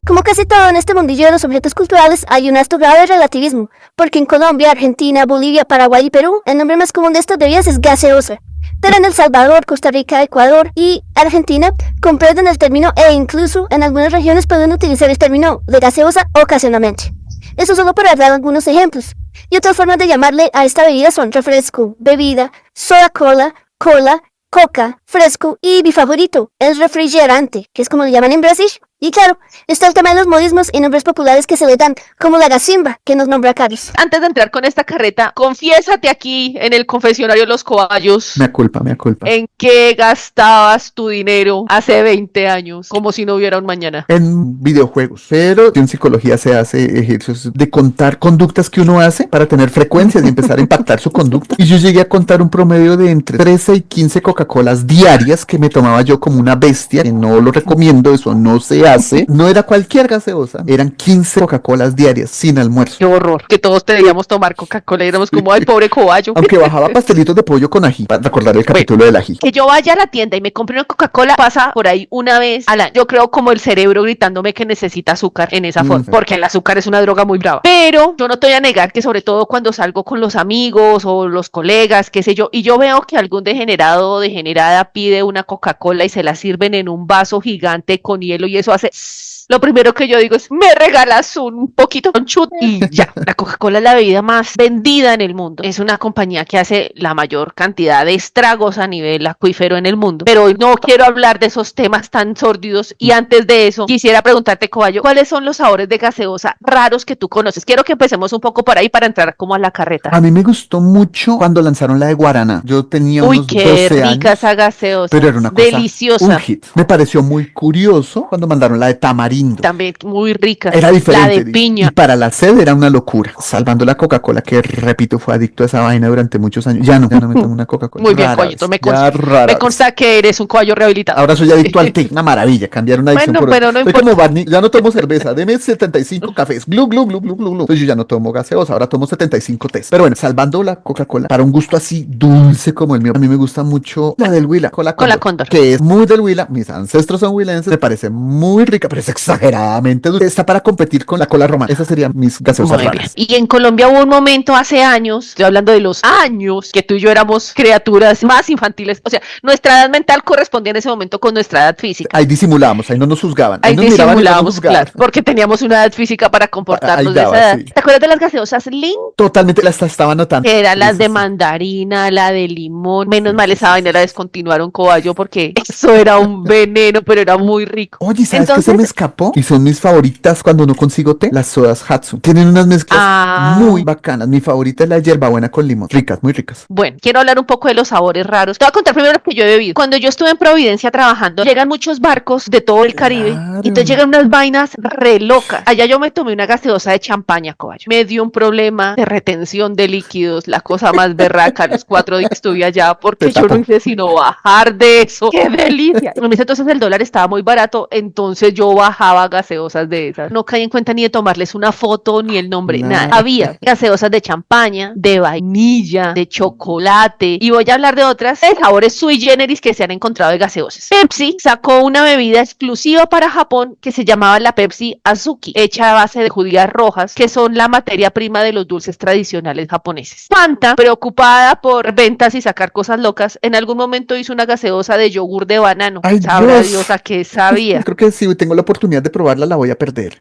Como casi todo en este mundillo de los objetos culturales, hay un alto grado de relativismo, porque en Colombia, Argentina, Bolivia, Paraguay y Perú, el nombre más común de estas bebidas es gaseosa. Pero en El Salvador, Costa Rica, Ecuador y Argentina comprenden el término e incluso en algunas regiones pueden utilizar el término de gaseosa ocasionalmente. Eso solo para dar algunos ejemplos. Y otras formas de llamarle a esta bebida son refresco, bebida, soda cola, cola, coca, fresco y mi favorito, el refrigerante, que es como le llaman en Brasil. Y claro, está el tema de los modismos y nombres populares que se le dan, como la gasimba, que nos nombra Carlos. Antes de entrar con esta carreta, confiésate aquí en el confesionario de los Cobayos. Me culpa. ¿En qué gastabas tu dinero hace 20 años? Como si no hubiera un mañana. En videojuegos. Pero en psicología se hace ejercicios de contar conductas que uno hace para tener frecuencias y empezar a impactar su conducta. Y yo llegué a contar un promedio de entre 13 y 15 Coca-Colas diarias que me tomaba yo como una bestia, que no lo recomiendo, eso no se hace. No era cualquier gaseosa, eran 15 Coca-Colas diarias sin almuerzo. Qué horror, que todos debíamos tomar Coca-Cola y éramos como, ay, pobre Cobayo. Aunque bajaba pastelitos de pollo con ají, para recordar el capítulo del ají. Que yo vaya a la tienda y me compre una Coca-Cola pasa por ahí una vez al año. Yo creo como el cerebro gritándome que necesita azúcar en esa forma, porque el azúcar es una droga muy brava. Pero yo no te voy a negar que sobre todo cuando salgo con los amigos o los colegas, qué sé yo, y yo veo que algún degenerado o degenerada pide una Coca-Cola y se la sirven en un vaso gigante con hielo y eso hace... Lo primero que yo digo es, me regalas un poquito, un chut, y ya. La Coca-Cola es la bebida más vendida en el mundo. Es una compañía que hace la mayor cantidad de estragos a nivel acuífero en el mundo. Pero hoy no quiero hablar de esos temas tan sórdidos. Y antes de eso, quisiera preguntarte, Cobayo, ¿cuáles son los sabores de gaseosa raros que tú conoces? Quiero que empecemos un poco por ahí para entrar como a la carreta. A mí me gustó mucho cuando lanzaron la de Guaraná. Yo tenía unos 12 años. Uy, qué rica esa gaseosa. Pero era una cosa deliciosa. Un hit. Me pareció muy curioso cuando mandaron la de tamarindo. También muy rica. Era diferente. La de piña. Y para la sed era una locura. Salvando la Coca-Cola, que repito, fue adicto a esa vaina durante muchos años. Ya no me tomo una Coca-Cola. Muy bien, Coyito, me consta que eres un Cobayo rehabilitado. Ahora soy adicto al té. Una maravilla, cambiar una adicción por pero no soy importa. como Barney, ya no tomo cerveza. Deme 75 cafés. Glu, glu, glu, glu, glu, glu. Entonces yo ya no tomo gaseosa, ahora tomo 75 tés. Pero bueno, salvando la Coca-Cola, para un gusto así dulce como el mío, a mí me gusta mucho la del Huila, Cola Cóndor, Cóndor, que es muy del Huila. Mis ancestros son huilenses. Me parece muy rica, pero es exageradamente dulce. Está para competir con la cola romana. Esas serían mis gaseosas raras. Y en Colombia hubo un momento hace años, estoy hablando de los años, que tú y yo éramos criaturas más infantiles. O sea, nuestra edad mental correspondía en ese momento con nuestra edad física. Ahí disimulábamos, ahí no nos juzgaban. Ahí nos miraban y no nos disimulábamos, juzgaban. claro, porque teníamos una edad física para comportarnos de daba, esa edad. sí. ¿Te acuerdas de las gaseosas Link? Totalmente las estaba notando. Que eran las Sí, de sí. mandarina, la de limón. Menos Sí, mal sí, esa sí, vaina sí, la sí. descontinuaron, Coballo, porque eso era un veneno, pero era muy rico. Oye, ¿sabes qué se me escapó? Y son mis favoritas cuando no consigo té. Las sodas Hatsu. Tienen unas mezclas muy bacanas. Mi favorita es la hierbabuena con limón. Ricas, muy ricas. Bueno, quiero hablar un poco de los sabores raros. Te voy a contar primero lo que yo he bebido. Cuando yo estuve en Providencia trabajando, llegan muchos barcos de todo el Caribe Claro. y entonces llegan unas vainas re locas. Allá yo me tomé una gaseosa de champaña, Coballo. Me dio un problema de retención de líquidos, la cosa más berraca. Los 4 días estuve allá porque yo no hice sino bajar de eso. ¡Qué delicia! En ese entonces el dólar estaba muy barato, entonces yo bajaba gaseosas de esas. No caí en cuenta ni de tomarles una foto ni el nombre, nada. Había gaseosas de champaña, de vainilla, de chocolate, y voy a hablar de otras de sabores sui generis que se han encontrado de gaseosas. Pepsi sacó una bebida exclusiva para Japón que se llamaba la Pepsi Azuki, hecha a base de judías rojas, que son la materia prima de los dulces tradicionales japoneses. Fanta, preocupada por ventas y sacar cosas locas, en algún momento hizo una gaseosa de yogur de banano. Ay, Sabrá Dios. Dios a qué sabía. Creo que si tengo la oportunidad de probarla, la voy a perder.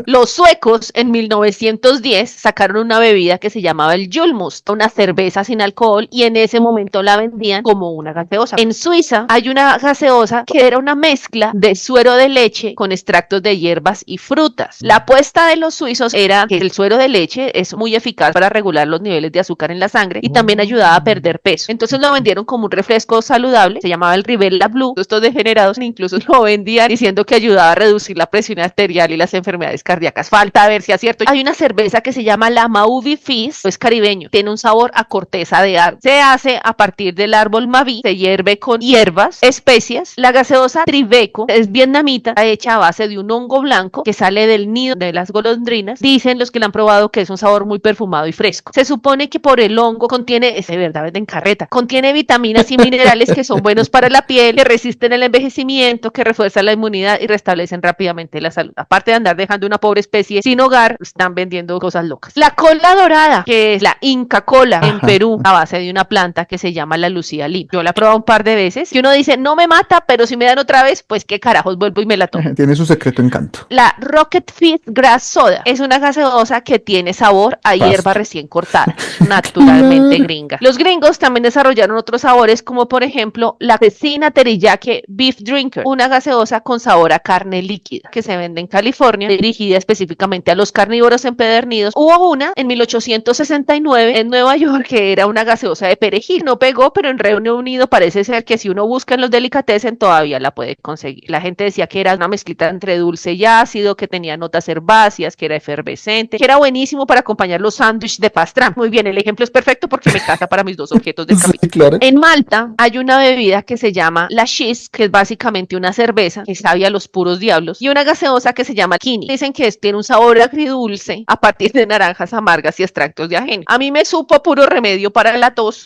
Los suecos en 1910 sacaron una bebida que se llamaba el Julmust, una cerveza sin alcohol, y en ese momento la vendían como una gaseosa. En Suiza hay una gaseosa que era una mezcla de suero de leche con extractos de hierbas y frutas. La apuesta de los suizos era que el suero de leche es muy eficaz para regular los niveles de azúcar en la sangre y también ayudaba a perder peso. Entonces lo vendieron como un refresco saludable, se llamaba el Rivella Blue. Estos degenerados incluso lo vendían diciendo que ayudaba a reducir la presión arterial y las enfermedades cardíacas. Falta ver si es cierto. Hay una cerveza que se llama la Mauvi Fizz, es caribeño, tiene un sabor a corteza de árbol. Se hace a partir del árbol Mavi, se hierve con hierbas, especias. La gaseosa Tribeco es vietnamita, hecha a base de un hongo blanco que sale del nido de las golondrinas. Dicen los que la han probado que es un sabor muy perfumado y fresco. Se supone que por el hongo contiene, es de verdad, venden carreta, contiene vitaminas y minerales que son buenos para la piel, que resisten el envejecimiento, que refuerzan la inmunidad y restablecen rápidamente la salud. Aparte de andar dejando una pobre especie sin hogar, están vendiendo cosas locas. La cola dorada, que es la Inca Cola en Perú, a base de una planta que se llama la Lucía Lim. Yo la he probado un par de veces y uno dice, no me mata, pero si me dan otra vez, pues qué carajos, vuelvo y me la tomo. Tiene su secreto encanto. La Rocket Fizz Grass Soda es una gaseosa que tiene sabor a hierba recién cortada, naturalmente gringa. Los gringos también desarrollaron otros sabores, como por ejemplo la Cecina Teriyaki Beef Drinker, una gaseosa con sabor a carne líquida que se vende en California, dirigida específicamente a los carnívoros empedernidos. Hubo una en 1869 en Nueva York que era una gaseosa de perejil. No pegó, pero en Reino Unido parece ser que si uno busca en los delicatessen todavía la puede conseguir. La gente decía que era una mezclita entre dulce y ácido, que tenía notas herbáceas, que era efervescente, que era buenísimo para acompañar los sándwiches de pastrami. Muy bien, el ejemplo es perfecto porque me casa para mis dos objetos de capítulo. Sí, claro. En Malta hay una bebida que se llama la Shiz, que es básicamente una cerveza que sabe a los puros diablos, y una gaseosa que se llama Kini. Dicen que tiene un sabor agridulce a partir de naranjas amargas y extractos de ajenjo. A mí me supo puro remedio para la tos.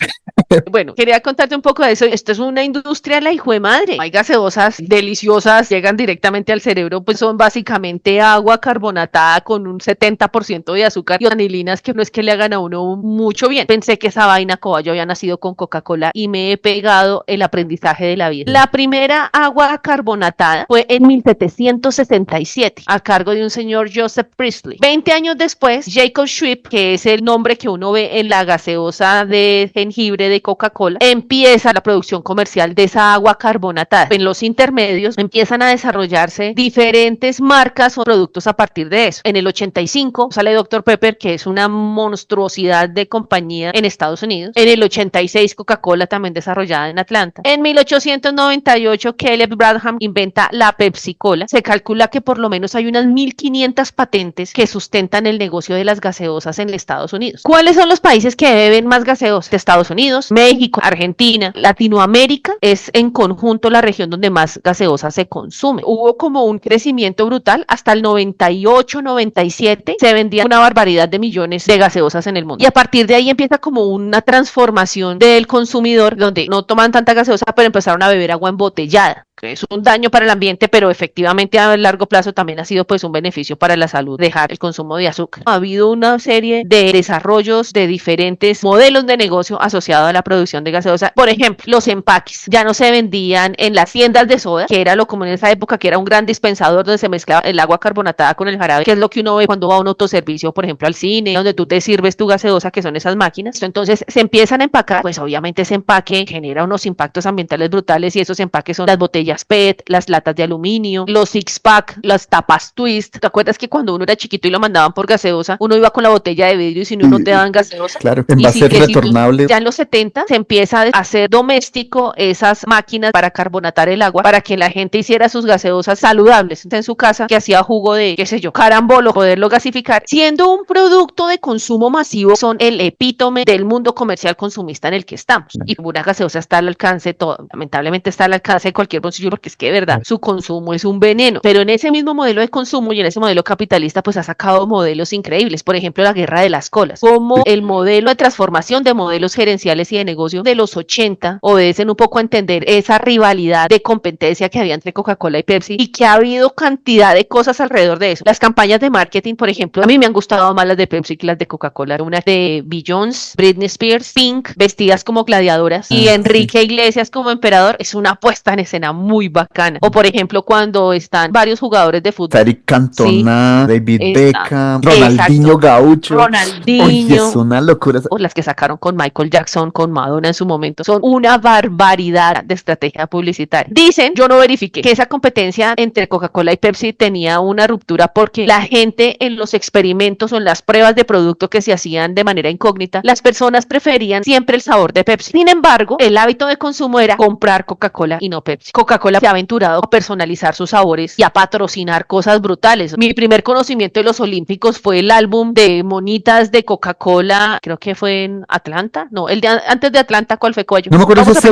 Bueno, quería contarte un poco de eso. Esto es una industria, la hijo de madre. Hay gaseosas deliciosas, llegan directamente al cerebro, pues son básicamente agua carbonatada con un 70% de azúcar y anilinas que no es que le hagan a uno mucho bien. Pensé que esa vaina, Coballo, había nacido con Coca-Cola y me he pegado el aprendizaje de la vida. La primera agua carbonatada fue en 1767 a cargo de un señor Joseph Priestley. 20 años después, Jacob Schweppes, que es el nombre que uno ve en la gaseosa de jengibre de Coca-Cola, empieza la producción comercial de esa agua carbonatada. En los intermedios empiezan a desarrollarse diferentes marcas o productos a partir de eso. En el 85 sale Dr. Pepper, que es una monstruosidad de compañía en Estados Unidos. En el 86 Coca-Cola, también desarrollada en Atlanta. En 1898 Caleb Bradham inventa la Pepsi Cola. Se calcula que por lo menos hay unas 1500 patentes que sustentan el negocio de las gaseosas en Estados Unidos. ¿Cuáles son los países que beben más gaseosas? Estados Unidos, México, Argentina, Latinoamérica es en conjunto la región donde más gaseosa se consume. Hubo como un crecimiento brutal hasta el 98, 97 se vendían una barbaridad de millones de gaseosas en el mundo. Y a partir de ahí empieza como una transformación del consumidor donde no toman tanta gaseosa pero empezaron a beber agua embotellada, que es un daño para el ambiente, pero efectivamente obviamente a largo plazo también ha sido pues un beneficio para la salud dejar el consumo de azúcar. Ha habido una serie de desarrollos de diferentes modelos de negocio asociados a la producción de gaseosa. Por ejemplo, los empaques ya no se vendían en las tiendas de soda, que era lo común en esa época, que era un gran dispensador donde se mezclaba el agua carbonatada con el jarabe, que es lo que uno ve cuando va a un autoservicio, por ejemplo al cine, donde tú te sirves tu gaseosa, que son esas máquinas. Entonces se empiezan a empacar, pues obviamente ese empaque genera unos impactos ambientales brutales, y esos empaques son las botellas PET, las latas de aluminio, los six pack, las tapas twist. ¿Te acuerdas que cuando uno era chiquito y lo mandaban por gaseosa, uno iba con la botella de vidrio y si no te daban gaseosa? Claro, envase retornable. Ya en los 70 se empieza a hacer doméstico esas máquinas para carbonatar el agua, para que la gente hiciera sus gaseosas saludables en su casa, que hacía jugo de, qué sé yo, carambolo, poderlo gasificar, siendo un producto de consumo masivo. Son el epítome del mundo comercial consumista en el que estamos. Y una gaseosa está al alcance, lamentablemente está al alcance de cualquier bolsillo, porque es que de verdad su consumo es un veneno. Pero en ese mismo modelo de consumo y en ese modelo capitalista, pues ha sacado modelos increíbles. Por ejemplo, la guerra de las colas, como el modelo de transformación de modelos gerenciales y de negocio de los 80 obedecen un poco a entender esa rivalidad de competencia que había entre Coca-Cola y Pepsi, y que ha habido cantidad de cosas alrededor de eso. Las campañas de marketing, por ejemplo, a mí me han gustado más las de Pepsi que las de Coca-Cola. Una de Beyoncé, Britney Spears, Pink, vestidas como gladiadoras, y Enrique Iglesias como emperador. Es una puesta en escena muy bacana. O por ejemplo, cuando están varios jugadores de fútbol, Eric Cantona, David Beckham, Ronaldinho Gaucho. Oye, es una locura. O las que sacaron con Michael Jackson, con Madonna en su momento, son una barbaridad de estrategia publicitaria. Dicen, yo no verifiqué, que esa competencia entre Coca-Cola y Pepsi tenía una ruptura porque la gente en los experimentos o en las pruebas de producto que se hacían de manera incógnita, las personas preferían siempre el sabor de Pepsi. Sin embargo, el hábito de consumo era comprar Coca-Cola y no Pepsi. Coca-Cola se ha aventurado a personalizar sus sabores y a patrocinar cosas brutales. Mi primer conocimiento de los Olímpicos fue el álbum de monitas de Coca-Cola, creo que fue en Atlanta. No, el de antes de Atlanta, ¿cuál fue, Coyo? No me acuerdo, ese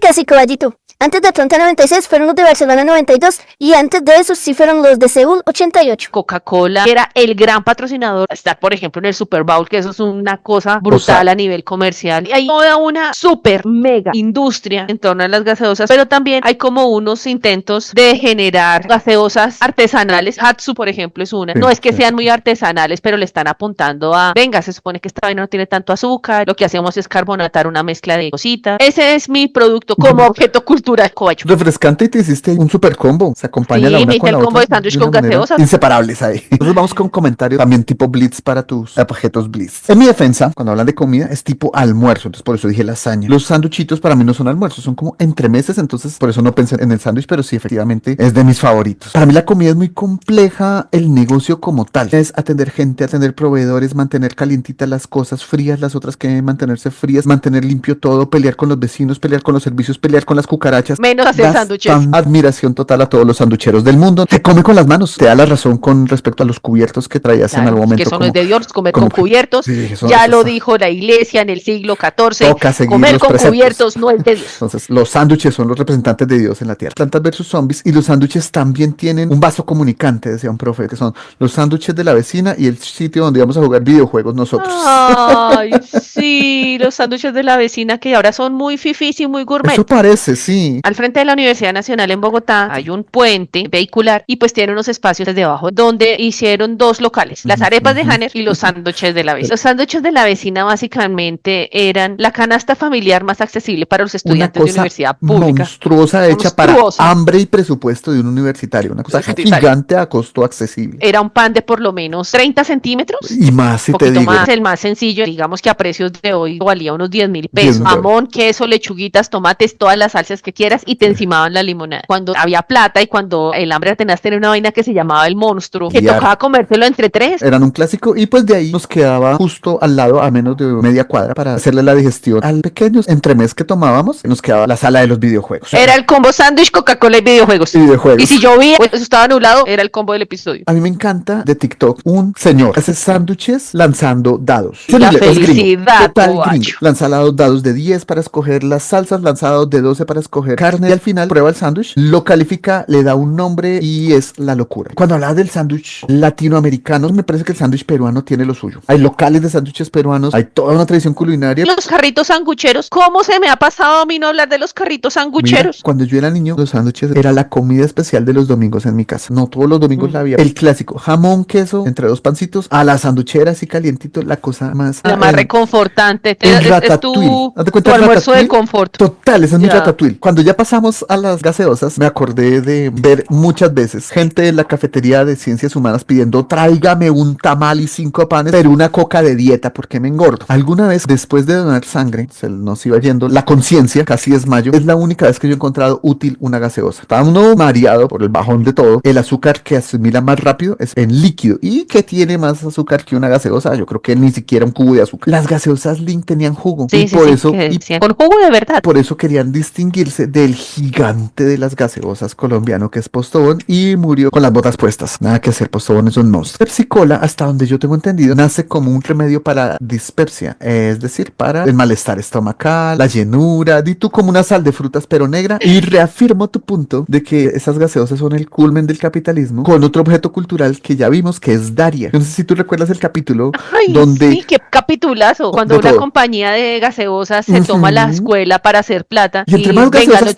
Casi, caballito. Antes de Atlanta 96 fueron los de Barcelona 92, y antes de eso sí fueron los de Seúl 88. Coca-Cola era el gran patrocinador. Estar, por ejemplo, en el Super Bowl, que eso es una cosa brutal a nivel comercial. Y hay toda una super mega industria en torno a las gaseosas, pero también hay como unos intentos de generar gaseosas artesanales. Hatsu, por ejemplo, es una. No es que sean muy artesanales, pero le están apuntando a, venga, se supone que esta vaina no tiene tanto azúcar, lo que hacemos es carbonatar una mezcla de cositas. Ese es mi producto como objeto cultural. Refrescante, y te hiciste un super combo. Se acompaña la una con la otra. Sí, el combo de sándwich con gaseosas. Inseparables ahí. Entonces vamos con comentarios también tipo blitz para tus objetos blitz. En mi defensa, cuando hablan de comida, es tipo almuerzo. Entonces por eso dije lasaña. Los sándwichitos para mí no son almuerzos, son como entremeses. Entonces por eso no pensé en el sándwich, pero sí, efectivamente es de mis favoritos. Para mí la comida es muy compleja, el negocio como tal. Es atender gente, atender proveedores, mantener calientitas las cosas, frías las otras que deben mantenerse frías, mantener limpio todo, pelear con los vecinos, pelear con los servicios, pelear con las cucarachas. Menos hacer sándwiches. Admiración total a todos los sanducheros del mundo. Te come con las manos. Te da la razón con respecto a los cubiertos que traías en algún momento. Que eso no es de Dios, comer con cubiertos. Sí, ya lo dijo la iglesia en el siglo XIV. Comer con cubiertos no es de Dios. Entonces, los sándwiches son los representantes de Dios en la tierra. Plantas versus zombies. Y los sándwiches también tienen un vaso comunicante, decía un profe, que son los sándwiches de la vecina y el sitio donde vamos a jugar videojuegos nosotros. Ay, sí, los sándwiches de la vecina, que ahora son muy fifís y muy gourmet. Eso parece, sí. Al frente de la Universidad Nacional en Bogotá hay un puente vehicular y pues tiene unos espacios debajo donde hicieron dos locales, las arepas de Hanner y los sándwiches de la vecina. Los sándwiches de la vecina básicamente eran la canasta familiar más accesible para los estudiantes de universidad pública. Monstruosa, hecha para hambre y presupuesto de un universitario, una cosa gigante a costo accesible. Era un pan de por lo menos 30 centímetros. Y más, si te digo. Más, el más sencillo, digamos que a precios de hoy valía unos 10.000 pesos. Jamón, queso, lechuguitas, tomates, todas las salsas que quieras, y te encimaban la limonada. Cuando había plata y cuando el hambre tenaz tenía una vaina que se llamaba el monstruo, que tocaba comérselo entre tres. Eran un clásico, y pues de ahí nos quedaba justo al lado, a menos de media cuadra, para hacerle la digestión al pequeño entremés que tomábamos. Nos quedaba la sala de los videojuegos. Era el combo sándwich, Coca-Cola y videojuegos. Y si llovía, pues eso estaba anulado, era el combo del episodio. A mí me encanta de TikTok un señor que hace sándwiches lanzando dados. La felicidad. Total gringo. Lanza dados de 10 para escoger las salsas, lanza dados de 12 para escoger coger carne y al final prueba el sándwich, lo califica, le da un nombre y es la locura. Cuando hablaba del sándwich latinoamericano, me parece que el sándwich peruano tiene lo suyo. Hay locales de sándwiches peruanos, hay toda una tradición culinaria. Los carritos sangucheros, ¿cómo se me ha pasado a mí no hablar de los carritos sangucheros? Mira, cuando yo era niño, los sándwiches era la comida especial de los domingos en mi casa. No todos los domingos la había. El clásico, jamón, queso, entre dos pancitos, a la sanduchera así calientito, la cosa más... La más reconfortante. Es tu almuerzo de confort. Total, ese es mi ratatouille. Cuando ya pasamos a las gaseosas, me acordé de ver muchas veces gente en la cafetería de Ciencias Humanas pidiendo tráigame un tamal y 5 panes, pero una coca de dieta porque me engordo. Alguna vez, después de donar sangre, se nos iba yendo la conciencia, casi desmayo. Es la única vez que yo he encontrado útil una gaseosa. Estaba uno mareado por el bajón de todo. El azúcar que asimila más rápido es en líquido. ¿Y qué tiene más azúcar que una gaseosa? Yo creo que ni siquiera un cubo de azúcar. Las gaseosas Link tenían jugo. Sí, y por eso, con jugo de verdad. Por eso querían distinguirse del gigante de las gaseosas colombiano que es Postobón y murió con las botas puestas. Nada que hacer, Postobón es un monstruo. Pepsi Cola, hasta donde yo tengo entendido, nace como un remedio para dispepsia, es decir, para el malestar estomacal, la llenura, di tú como una sal de frutas pero negra. Y reafirmo tu punto de que esas gaseosas son el culmen del capitalismo con otro objeto cultural que ya vimos que es Daria. No sé si tú recuerdas el capítulo donde... Sí, qué capitulazo. Cuando una compañía de gaseosas se toma la escuela para hacer plata y entre más gaseosas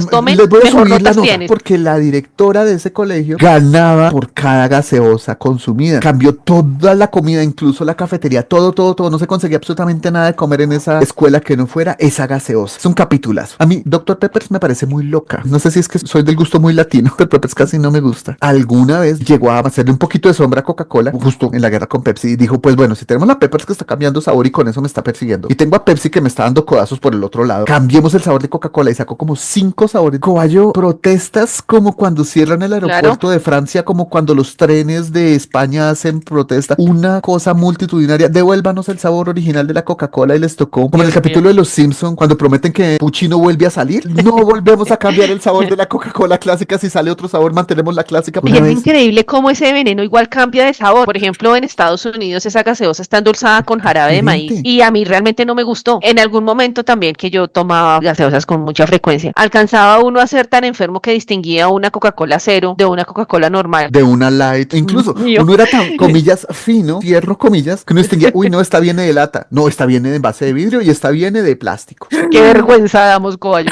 tomen, les voy a mejor subir la notas nota tienes. porque la directora de ese colegio ganaba por cada gaseosa consumida. Cambió toda la comida, incluso la cafetería, todo. No se conseguía absolutamente nada de comer en esa escuela que no fuera esa gaseosa. Es un capitulazo. A mí, Dr. Peppers me parece muy loca. No sé si es que soy del gusto muy latino, pero Peppers casi no me gusta. Alguna vez llegó a hacerle un poquito de sombra a Coca-Cola, justo en la guerra con Pepsi, y dijo, pues bueno, si tenemos la Peppers que está cambiando sabor y con eso me está persiguiendo, y tengo a Pepsi que me está dando codazos por el otro lado, cambiemos el sabor de Coca-Cola, y sacó como 5 sabores. Coballo, protestas como cuando cierran el aeropuerto de Francia, como cuando los trenes de España hacen protesta, una cosa multitudinaria. Devuélvanos el sabor original de la Coca-Cola y les tocó, como en el capítulo de Los Simpson, cuando prometen que Pucci no vuelve a salir. No volvemos a cambiar el sabor de la Coca-Cola clásica, si sale otro sabor mantenemos la clásica. Y es increíble cómo ese veneno igual cambia de sabor. Por ejemplo, en Estados Unidos esa gaseosa está endulzada con jarabe de maíz y a mí realmente no me gustó. En algún momento también que yo tomaba gaseosas con mucha frecuencia, alcanzaba uno a ser tan enfermo que distinguía una Coca-Cola cero de una Coca-Cola normal. De una light. Incluso uno era tan, comillas, fino, cierro comillas, que uno distinguía, uy, no, esta viene de lata, no, esta viene de envase de vidrio y esta viene de plástico. Qué vergüenza damos, Coballo.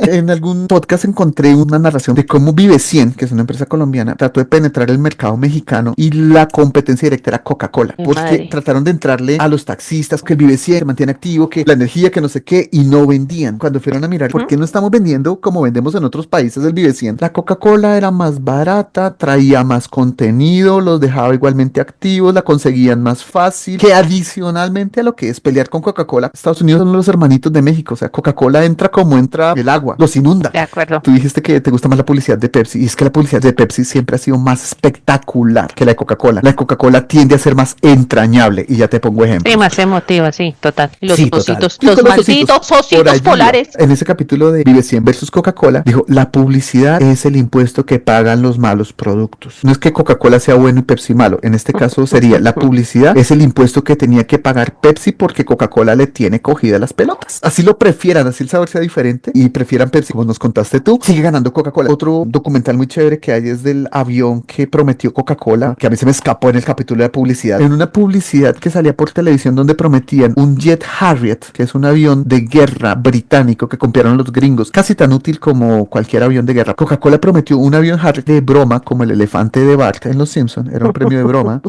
En algún podcast encontré una narración de cómo Vive 100, que es una empresa colombiana, trató de penetrar el mercado mexicano y la competencia directa era Coca-Cola, porque trataron de entrarle a los taxistas, que el Vive 100 se mantiene activo, que la energía, que no sé qué, y no vendían. Cuando fueron a mirar, ¿por qué no estamos vendiendo como vendemos en otros países el Vive 100? La Coca-Cola era más barata, traía más contenido, los dejaba igualmente activos, la conseguían más fácil, que adicionalmente a lo que es pelear con Coca-Cola, Estados Unidos son los hermanitos de México, o sea, Coca-Cola entra como entra el agua, los inunda. De acuerdo. Tú dijiste que te gusta más la publicidad de Pepsi, y es que la publicidad de Pepsi siempre ha sido más espectacular que la de Coca-Cola. La de Coca-Cola tiende a ser más entrañable, y ya te pongo ejemplos. Sí, más emotiva, sí, total. Los ositos, los malditos ositos polares. En ese capítulo de Vive 100 versus Coca-Cola, dijo, la publicidad es el impuesto que pagan los malos productos. No es que Coca-Cola sea bueno y Pepsi malo, en este caso sería, la publicidad es el impuesto que tenía que pagar Pepsi porque Coca-Cola le tiene cogida las pelotas. Así lo prefieran, así el sabor sea diferente y prefieran Pepsi, como nos contaste tú, sigue ganando Coca-Cola. Otro documental muy chévere que hay es del avión que prometió Coca-Cola, que a mí se me escapó en el capítulo de publicidad. En una publicidad que salía por televisión donde prometían un Jet Harriet, que es un avión de guerra británico que compraron los gringos, casi tan útil como cualquier avión de guerra. Coca-Cola prometió un avión Harriet de broma, como el elefante de Bart en Los Simpson, era un premio de broma.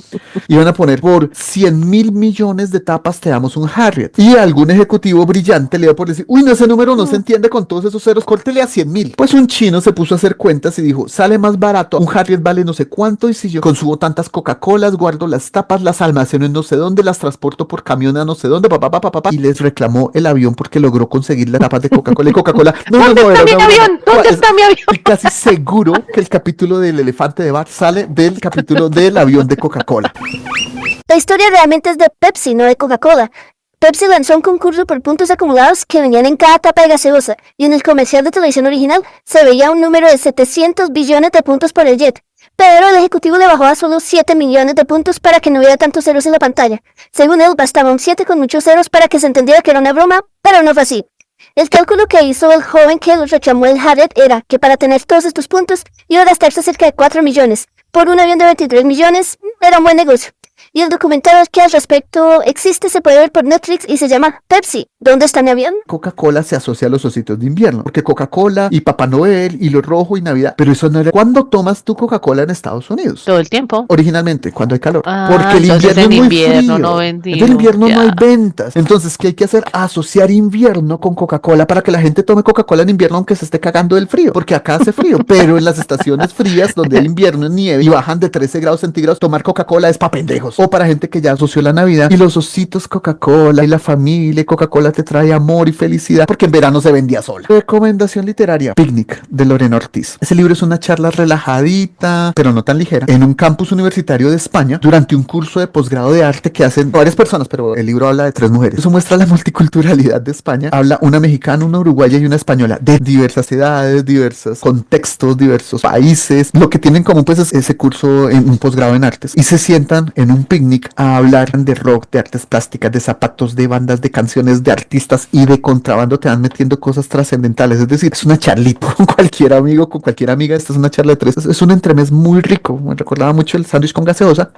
Iban a poner por 100.000 millones de tapas te damos un Harriet. Y algún ejecutivo brillante le dio por decir, uy, no, ese número no se entiende con todos esos ceros, córtele a 100.000. Pues un chino se puso a hacer cuentas y dijo, sale más barato, un Harriet vale no sé cuánto, y si yo consumo tantas Coca-Colas, guardo las tapas, las almaceno en no sé dónde, las transporto por camión a no sé dónde, y les reclamó el avión porque logró conseguir las tapas de Coca-Cola y Coca-Cola. ¿Dónde está mi avión? ¿Dónde está mi avión? Estoy casi seguro que el capítulo del elefante de Bart sale del capítulo del avión de Coca-Cola. La historia realmente es de Pepsi, no de Coca-Cola. Pepsi lanzó un concurso por puntos acumulados que venían en cada tapa de gaseosa, y en el comercial de televisión original se veía un número de 700 billones de puntos por el jet. Pero el ejecutivo le bajó a solo 7 millones de puntos para que no hubiera tantos ceros en la pantalla. Según él, bastaba un 7 con muchos ceros para que se entendiera que era una broma, pero no fue así. El cálculo que hizo el joven que lo reclamó el Jared era que para tener todos estos puntos iba a gastarse cerca de 4 millones. Por un avión de 23 millones, era un buen negocio. Y el documental que al respecto existe, se puede ver por Netflix y se llama Pepsi. ¿Dónde está mi avión? Coca-Cola se asocia a los ositos de invierno, porque Coca-Cola y Papá Noel y lo rojo y Navidad, pero eso no era. ¿Cuándo tomas tu Coca-Cola en Estados Unidos? Todo el tiempo. Originalmente, cuando hay calor. Ah, porque el invierno es muy invierno frío. no vendimos, En invierno ya. no hay ventas. Entonces, ¿qué hay que hacer? Asociar invierno con Coca-Cola para que la gente tome Coca-Cola en invierno aunque se esté cagando del frío, porque acá hace frío, pero en las estaciones frías donde hay invierno en nieve y bajan de 13 grados centígrados, tomar Coca-Cola es para pendejos o para gente que ya asoció la Navidad y los ositos Coca-Cola y la familia. Coca-Cola te trae amor y felicidad porque en verano se vendía sola. Recomendación literaria: Picnic, de Lorena Ortiz. Ese libro es una charla relajadita, pero no tan ligera, en un campus universitario de España durante un curso de posgrado de arte que hacen varias personas, pero el libro habla de 3 mujeres. Eso muestra la multiculturalidad de España. Habla una mexicana, una uruguaya y una española, de diversas edades, diversos contextos, diversos países. Lo que tienen en común pues es ese curso en un posgrado en artes, y se sientan en un picnic a hablar de rock, de artes plásticas, de zapatos, de bandas, de canciones, de artistas, y de contrabando te van metiendo cosas trascendentales. Es decir, es una charlita con cualquier amigo, con cualquier amiga. Esta es una charla de 3. Es un entremés muy rico. Me recordaba mucho el sándwich con gaseosa.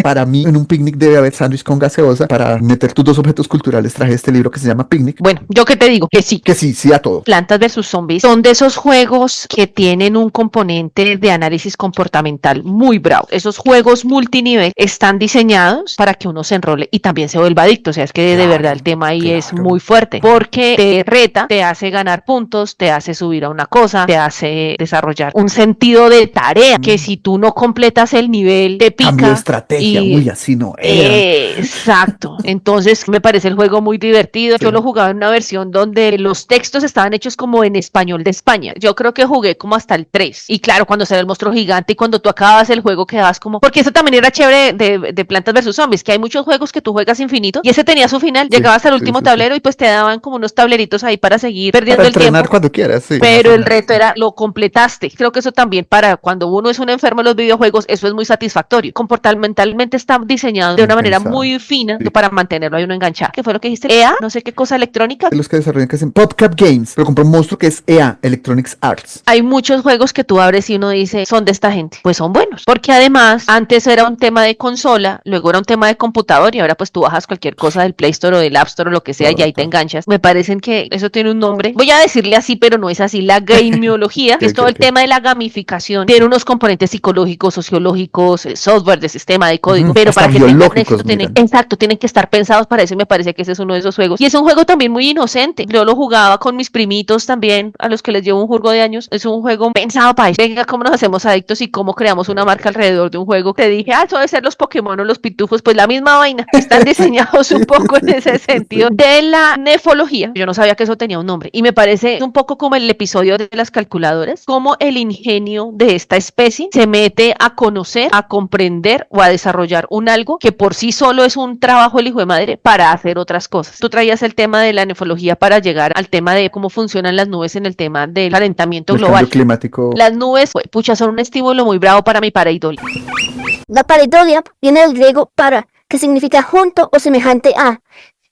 Para mí, en un picnic debe haber sándwich con gaseosa. Para meter tus 2 objetos culturales traje este libro que se llama Picnic. Bueno, yo qué te digo, que sí. Que sí a todo. Plantas vs Zombies son de esos juegos que tienen un componente de análisis comportamental muy bravo. Esos juegos multinivel están diseñados para que uno se enrole y también se vuelva adicto. O sea, es que de verdad el tema ahí es muy fuerte, porque te reta, te hace ganar puntos, te hace subir a una cosa, te hace desarrollar un sentido de tarea, que si tú no completas el nivel, te pica. Cambio de estrategia, uy, así no era. Exacto. Entonces me parece el juego muy divertido. Yo lo jugaba en una versión donde los textos estaban hechos como en español de España. Yo creo que jugué como hasta el 3. Y claro, cuando sale el monstruo gigante y cuando tú acabas el juego quedabas como... Porque eso también era chévere de Plantas vs Zombies, que hay muchos juegos que tú juegas infinito y ese tenía su final. Llegabas al último tablero y pues te daban como unos tableritos ahí para seguir perdiendo para el tiempo. cuando quieras, sí. Pero el reto era, lo completaste. Creo que eso también, para cuando uno es un enfermo en los videojuegos, eso es muy satisfactorio. Comportamentalmente está diseñado de una manera muy fina para mantenerlo ahí uno enganchado. ¿Qué fue lo que dijiste? EA, no sé qué cosa electrónica. Los que desarrollan, que hacen PopCap Games, pero compró un monstruo que es EA, Electronics Arts. Hay muchos juegos que tú abres y uno dice, son de esta gente. Pues son buenos. Porque además, antes era un tema de consola, luego era un tema de computador y ahora pues tú bajas cualquier cosa del Play Store o del App Store o lo que sea y ahí te enganchas. Me parecen que eso tiene un nombre. Voy a decirle así, pero no es así. La gameología, que es todo el tema de la gamificación. Tiene unos componentes psicológicos, sociológicos, software, de sistema, de código. Pero para que tengan éxito, tienen que estar pensados para eso. Y me parece que ese es uno de esos juegos. Y es un juego también muy inocente. Yo lo jugaba con mis primitos también, a los que les llevo un juego de años. Es un juego pensado para eso. Venga, cómo nos hacemos adictos y cómo creamos una marca alrededor de un juego. Te dije, eso debe ser los Pokémon o los pitufos. Pues la misma vaina. Están diseñados un poco en ese sentido de la nefología. Yo no sabía que eso tenía un nombre. Y me parece un poco como el episodio de las calculadoras, como el ingenio de esta especie se mete a conocer, a comprender o a desarrollar un algo que por sí solo es un trabajo el hijo de madre para hacer otras cosas. Tú traías el tema de la nefología para llegar al tema de cómo funcionan las nubes en el tema del calentamiento global. Cambio climático. Las nubes, pucha, son un estímulo muy bravo para mi pareidolia. La pareidolia viene del griego para, que significa junto o semejante a,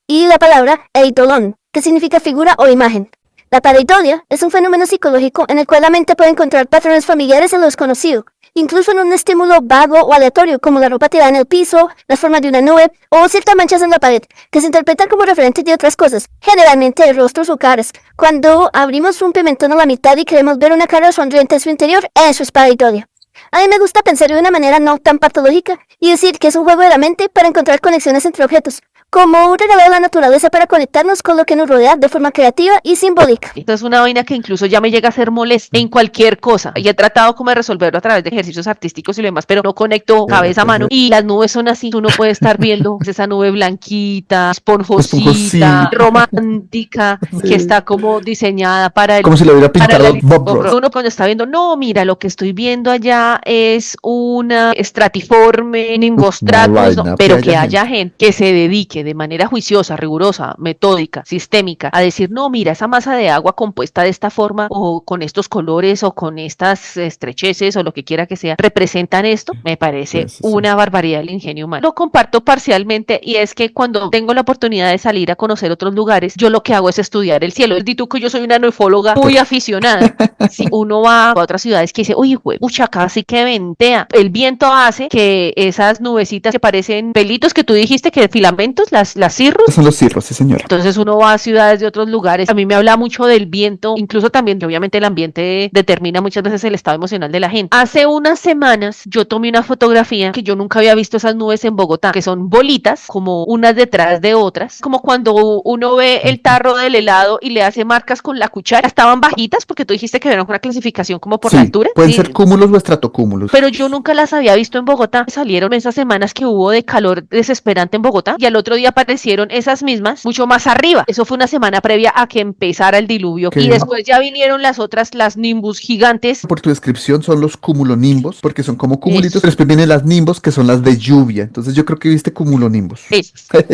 y la palabra eidolon, que significa figura o imagen. La pareidolia es un fenómeno psicológico en el cual la mente puede encontrar patrones familiares en lo desconocido, incluso en un estímulo vago o aleatorio, como la ropa tirada en el piso, las formas de una nube o ciertas manchas en la pared, que se interpretan como referentes de otras cosas, generalmente rostros o caras. Cuando abrimos un pimentón a la mitad y queremos ver una cara sonriente en su interior, eso es pareidolia. A mí me gusta pensar de una manera no tan patológica y decir que es un juego de la mente para encontrar conexiones entre objetos, como un regalo de la naturaleza para conectarnos con lo que nos rodea de forma creativa y simbólica. Esto es una vaina que incluso ya me llega a ser molesta en cualquier cosa. Y he tratado como de resolverlo a través de ejercicios artísticos y lo demás, pero no conecto cabeza a mano. Y las nubes son así, tú no puedes estar viendo esa nube blanquita, esponjosita, romántica, que está como diseñada para el... Como si lo hubiera pintado Bob Ross. Uno cuando está viendo, no, mira, lo que estoy viendo allá es una estratiforme, nimbostratus, pero que haya gente que se dedique dedique de manera juiciosa, rigurosa, metódica, sistémica, a decir, no, mira, esa masa de agua compuesta de esta forma, o con estos colores, o con estas estrecheces, o lo que quiera que sea, representan esto, me parece una barbaridad del ingenio humano. Lo comparto parcialmente, y es que cuando tengo la oportunidad de salir a conocer otros lugares, yo lo que hago es estudiar el cielo. Di tú que yo soy una nefóloga muy aficionada. Si uno va a otras ciudades que dice, uy, pucha, acá sí que ventea. El viento hace que esas nubecitas que parecen pelitos que tú dijiste, que filamentos, las cirrus. Son los cirros, sí, señora. Entonces uno va a ciudades de otros lugares. A mí me habla mucho del viento, incluso también, que obviamente el ambiente determina muchas veces el estado emocional de la gente. Hace unas semanas yo tomé una fotografía que yo nunca había visto esas nubes en Bogotá, que son bolitas, como unas detrás de otras, como cuando uno ve el tarro del helado y le hace marcas con la cuchara. Estaban bajitas porque tú dijiste que era una clasificación como por la altura. Pueden ser cúmulos o estratocúmulos. Pero yo nunca las había visto en Bogotá. Salieron esas semanas que hubo de calor desesperante en Bogotá, y al otro día aparecieron esas mismas mucho más arriba. Eso fue una semana previa a que empezara el diluvio. Y después ya vinieron las otras, las nimbus gigantes. Por tu descripción son los cumulonimbos, porque son como cumulitos, pero después vienen las nimbos, que son las de lluvia. Entonces yo creo que viste cumulonimbos.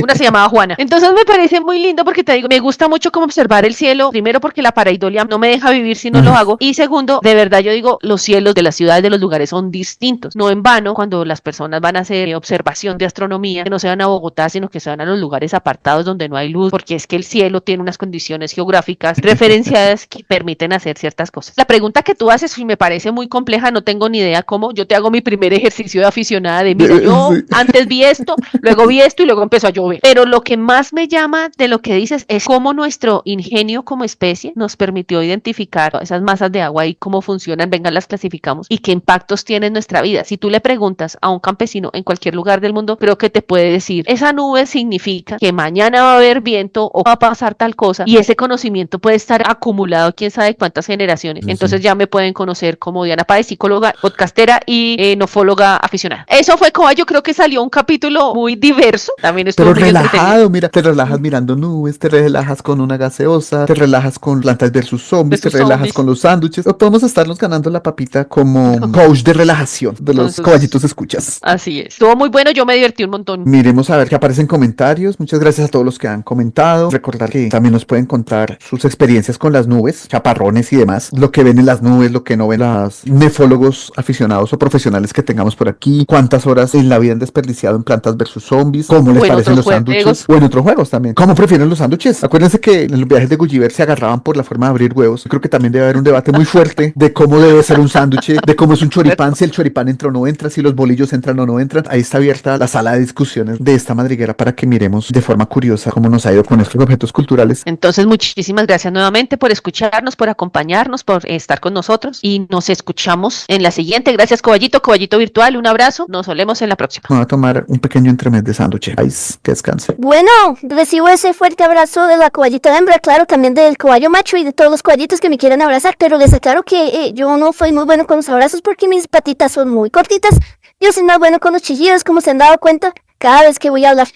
Una se llamaba Juana. Entonces me parece muy lindo porque te digo, me gusta mucho como observar el cielo, primero porque la pareidolia no me deja vivir si no lo hago, y segundo, de verdad yo digo, los cielos de las ciudades, de los lugares son distintos. No en vano, cuando las personas van a hacer observación de astronomía, que no se van a Bogotá, sino que se van a los lugares apartados donde no hay luz, porque es que el cielo tiene unas condiciones geográficas referenciadas que permiten hacer ciertas cosas. La pregunta que tú haces me parece muy compleja, no tengo ni idea cómo. Yo te hago mi primer ejercicio de aficionada de, mira, yo antes vi esto, luego vi esto y luego empezó a llover. Pero lo que más me llama de lo que dices es cómo nuestro ingenio como especie nos permitió identificar esas masas de agua y cómo funcionan, venga, las clasificamos y qué impactos tiene en nuestra vida. Si tú le preguntas a un campesino en cualquier lugar del mundo, creo que te puede decir, esa nube significa que mañana va a haber viento o va a pasar tal cosa, y ese conocimiento puede estar acumulado quién sabe cuántas generaciones. Entonces ya me pueden conocer como Diana Páez, psicóloga, podcastera y nofóloga aficionada. Eso fue como, yo creo que salió un capítulo muy diverso, también estuvo pero relajado, mira, te relajas mirando nubes, te relajas con una gaseosa, te relajas con Plantas versus Zombies, te relajas con los sándwiches, o podemos estarnos ganando la papita como coach de relajación de los caballitos escuchas. Así es, estuvo muy bueno, yo me divertí un montón. Miremos a ver qué aparecen comentarios. Muchas gracias a todos los que han comentado. Recordar que también nos pueden contar sus experiencias con las nubes, chaparrones y demás, lo que ven en las nubes, lo que no ven los nefólogos aficionados o profesionales que tengamos por aquí, cuántas horas en la vida han desperdiciado en Plantas versus Zombies, cómo les parecen los sándwiches, o en otros juegos también, cómo prefieren los sándwiches. Acuérdense que en los viajes de Gulliver se agarraban por la forma de abrir huevos. Yo creo que también debe haber un debate muy fuerte de cómo debe ser un sándwich, de cómo es un choripán, si el choripán entra o no entra, si los bolillos entran o no entran. Ahí está abierta la sala de discusiones de esta madriguera para que miremos de forma curiosa cómo nos ha ido con estos objetos culturales. Entonces, muchísimas gracias nuevamente por escucharnos, por acompañarnos, por estar con nosotros, y nos escuchamos en la siguiente. Gracias, Coballito Virtual, un abrazo, nos solemos en la próxima. Vamos a tomar un pequeño entremés de sándwich. Que descanse. Bueno, recibo ese fuerte abrazo de la coballita hembra, claro, también del coballo macho y de todos los coballitos que me quieran abrazar, pero les aclaro que yo no soy muy bueno con los abrazos porque mis patitas son muy cortitas. Yo soy más bueno con los chillidos, como se han dado cuenta cada vez que voy a hablar.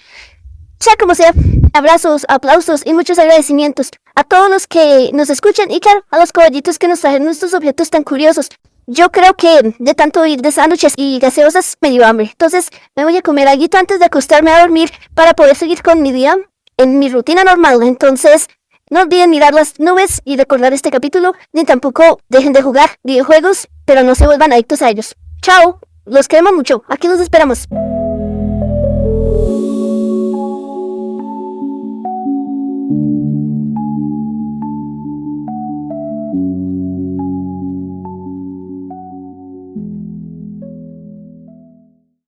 Sea como sea, abrazos, aplausos y muchos agradecimientos a todos los que nos escuchan y claro, a los caballitos que nos trajeron estos objetos tan curiosos. Yo creo que de tanto ir de sándwiches y gaseosas me dio hambre, entonces me voy a comer algo antes de acostarme a dormir para poder seguir con mi día en mi rutina normal. Entonces, no olviden mirar las nubes y recordar este capítulo, ni tampoco dejen de jugar videojuegos, pero no se vuelvan adictos a ellos. Chao, los queremos mucho, aquí los esperamos.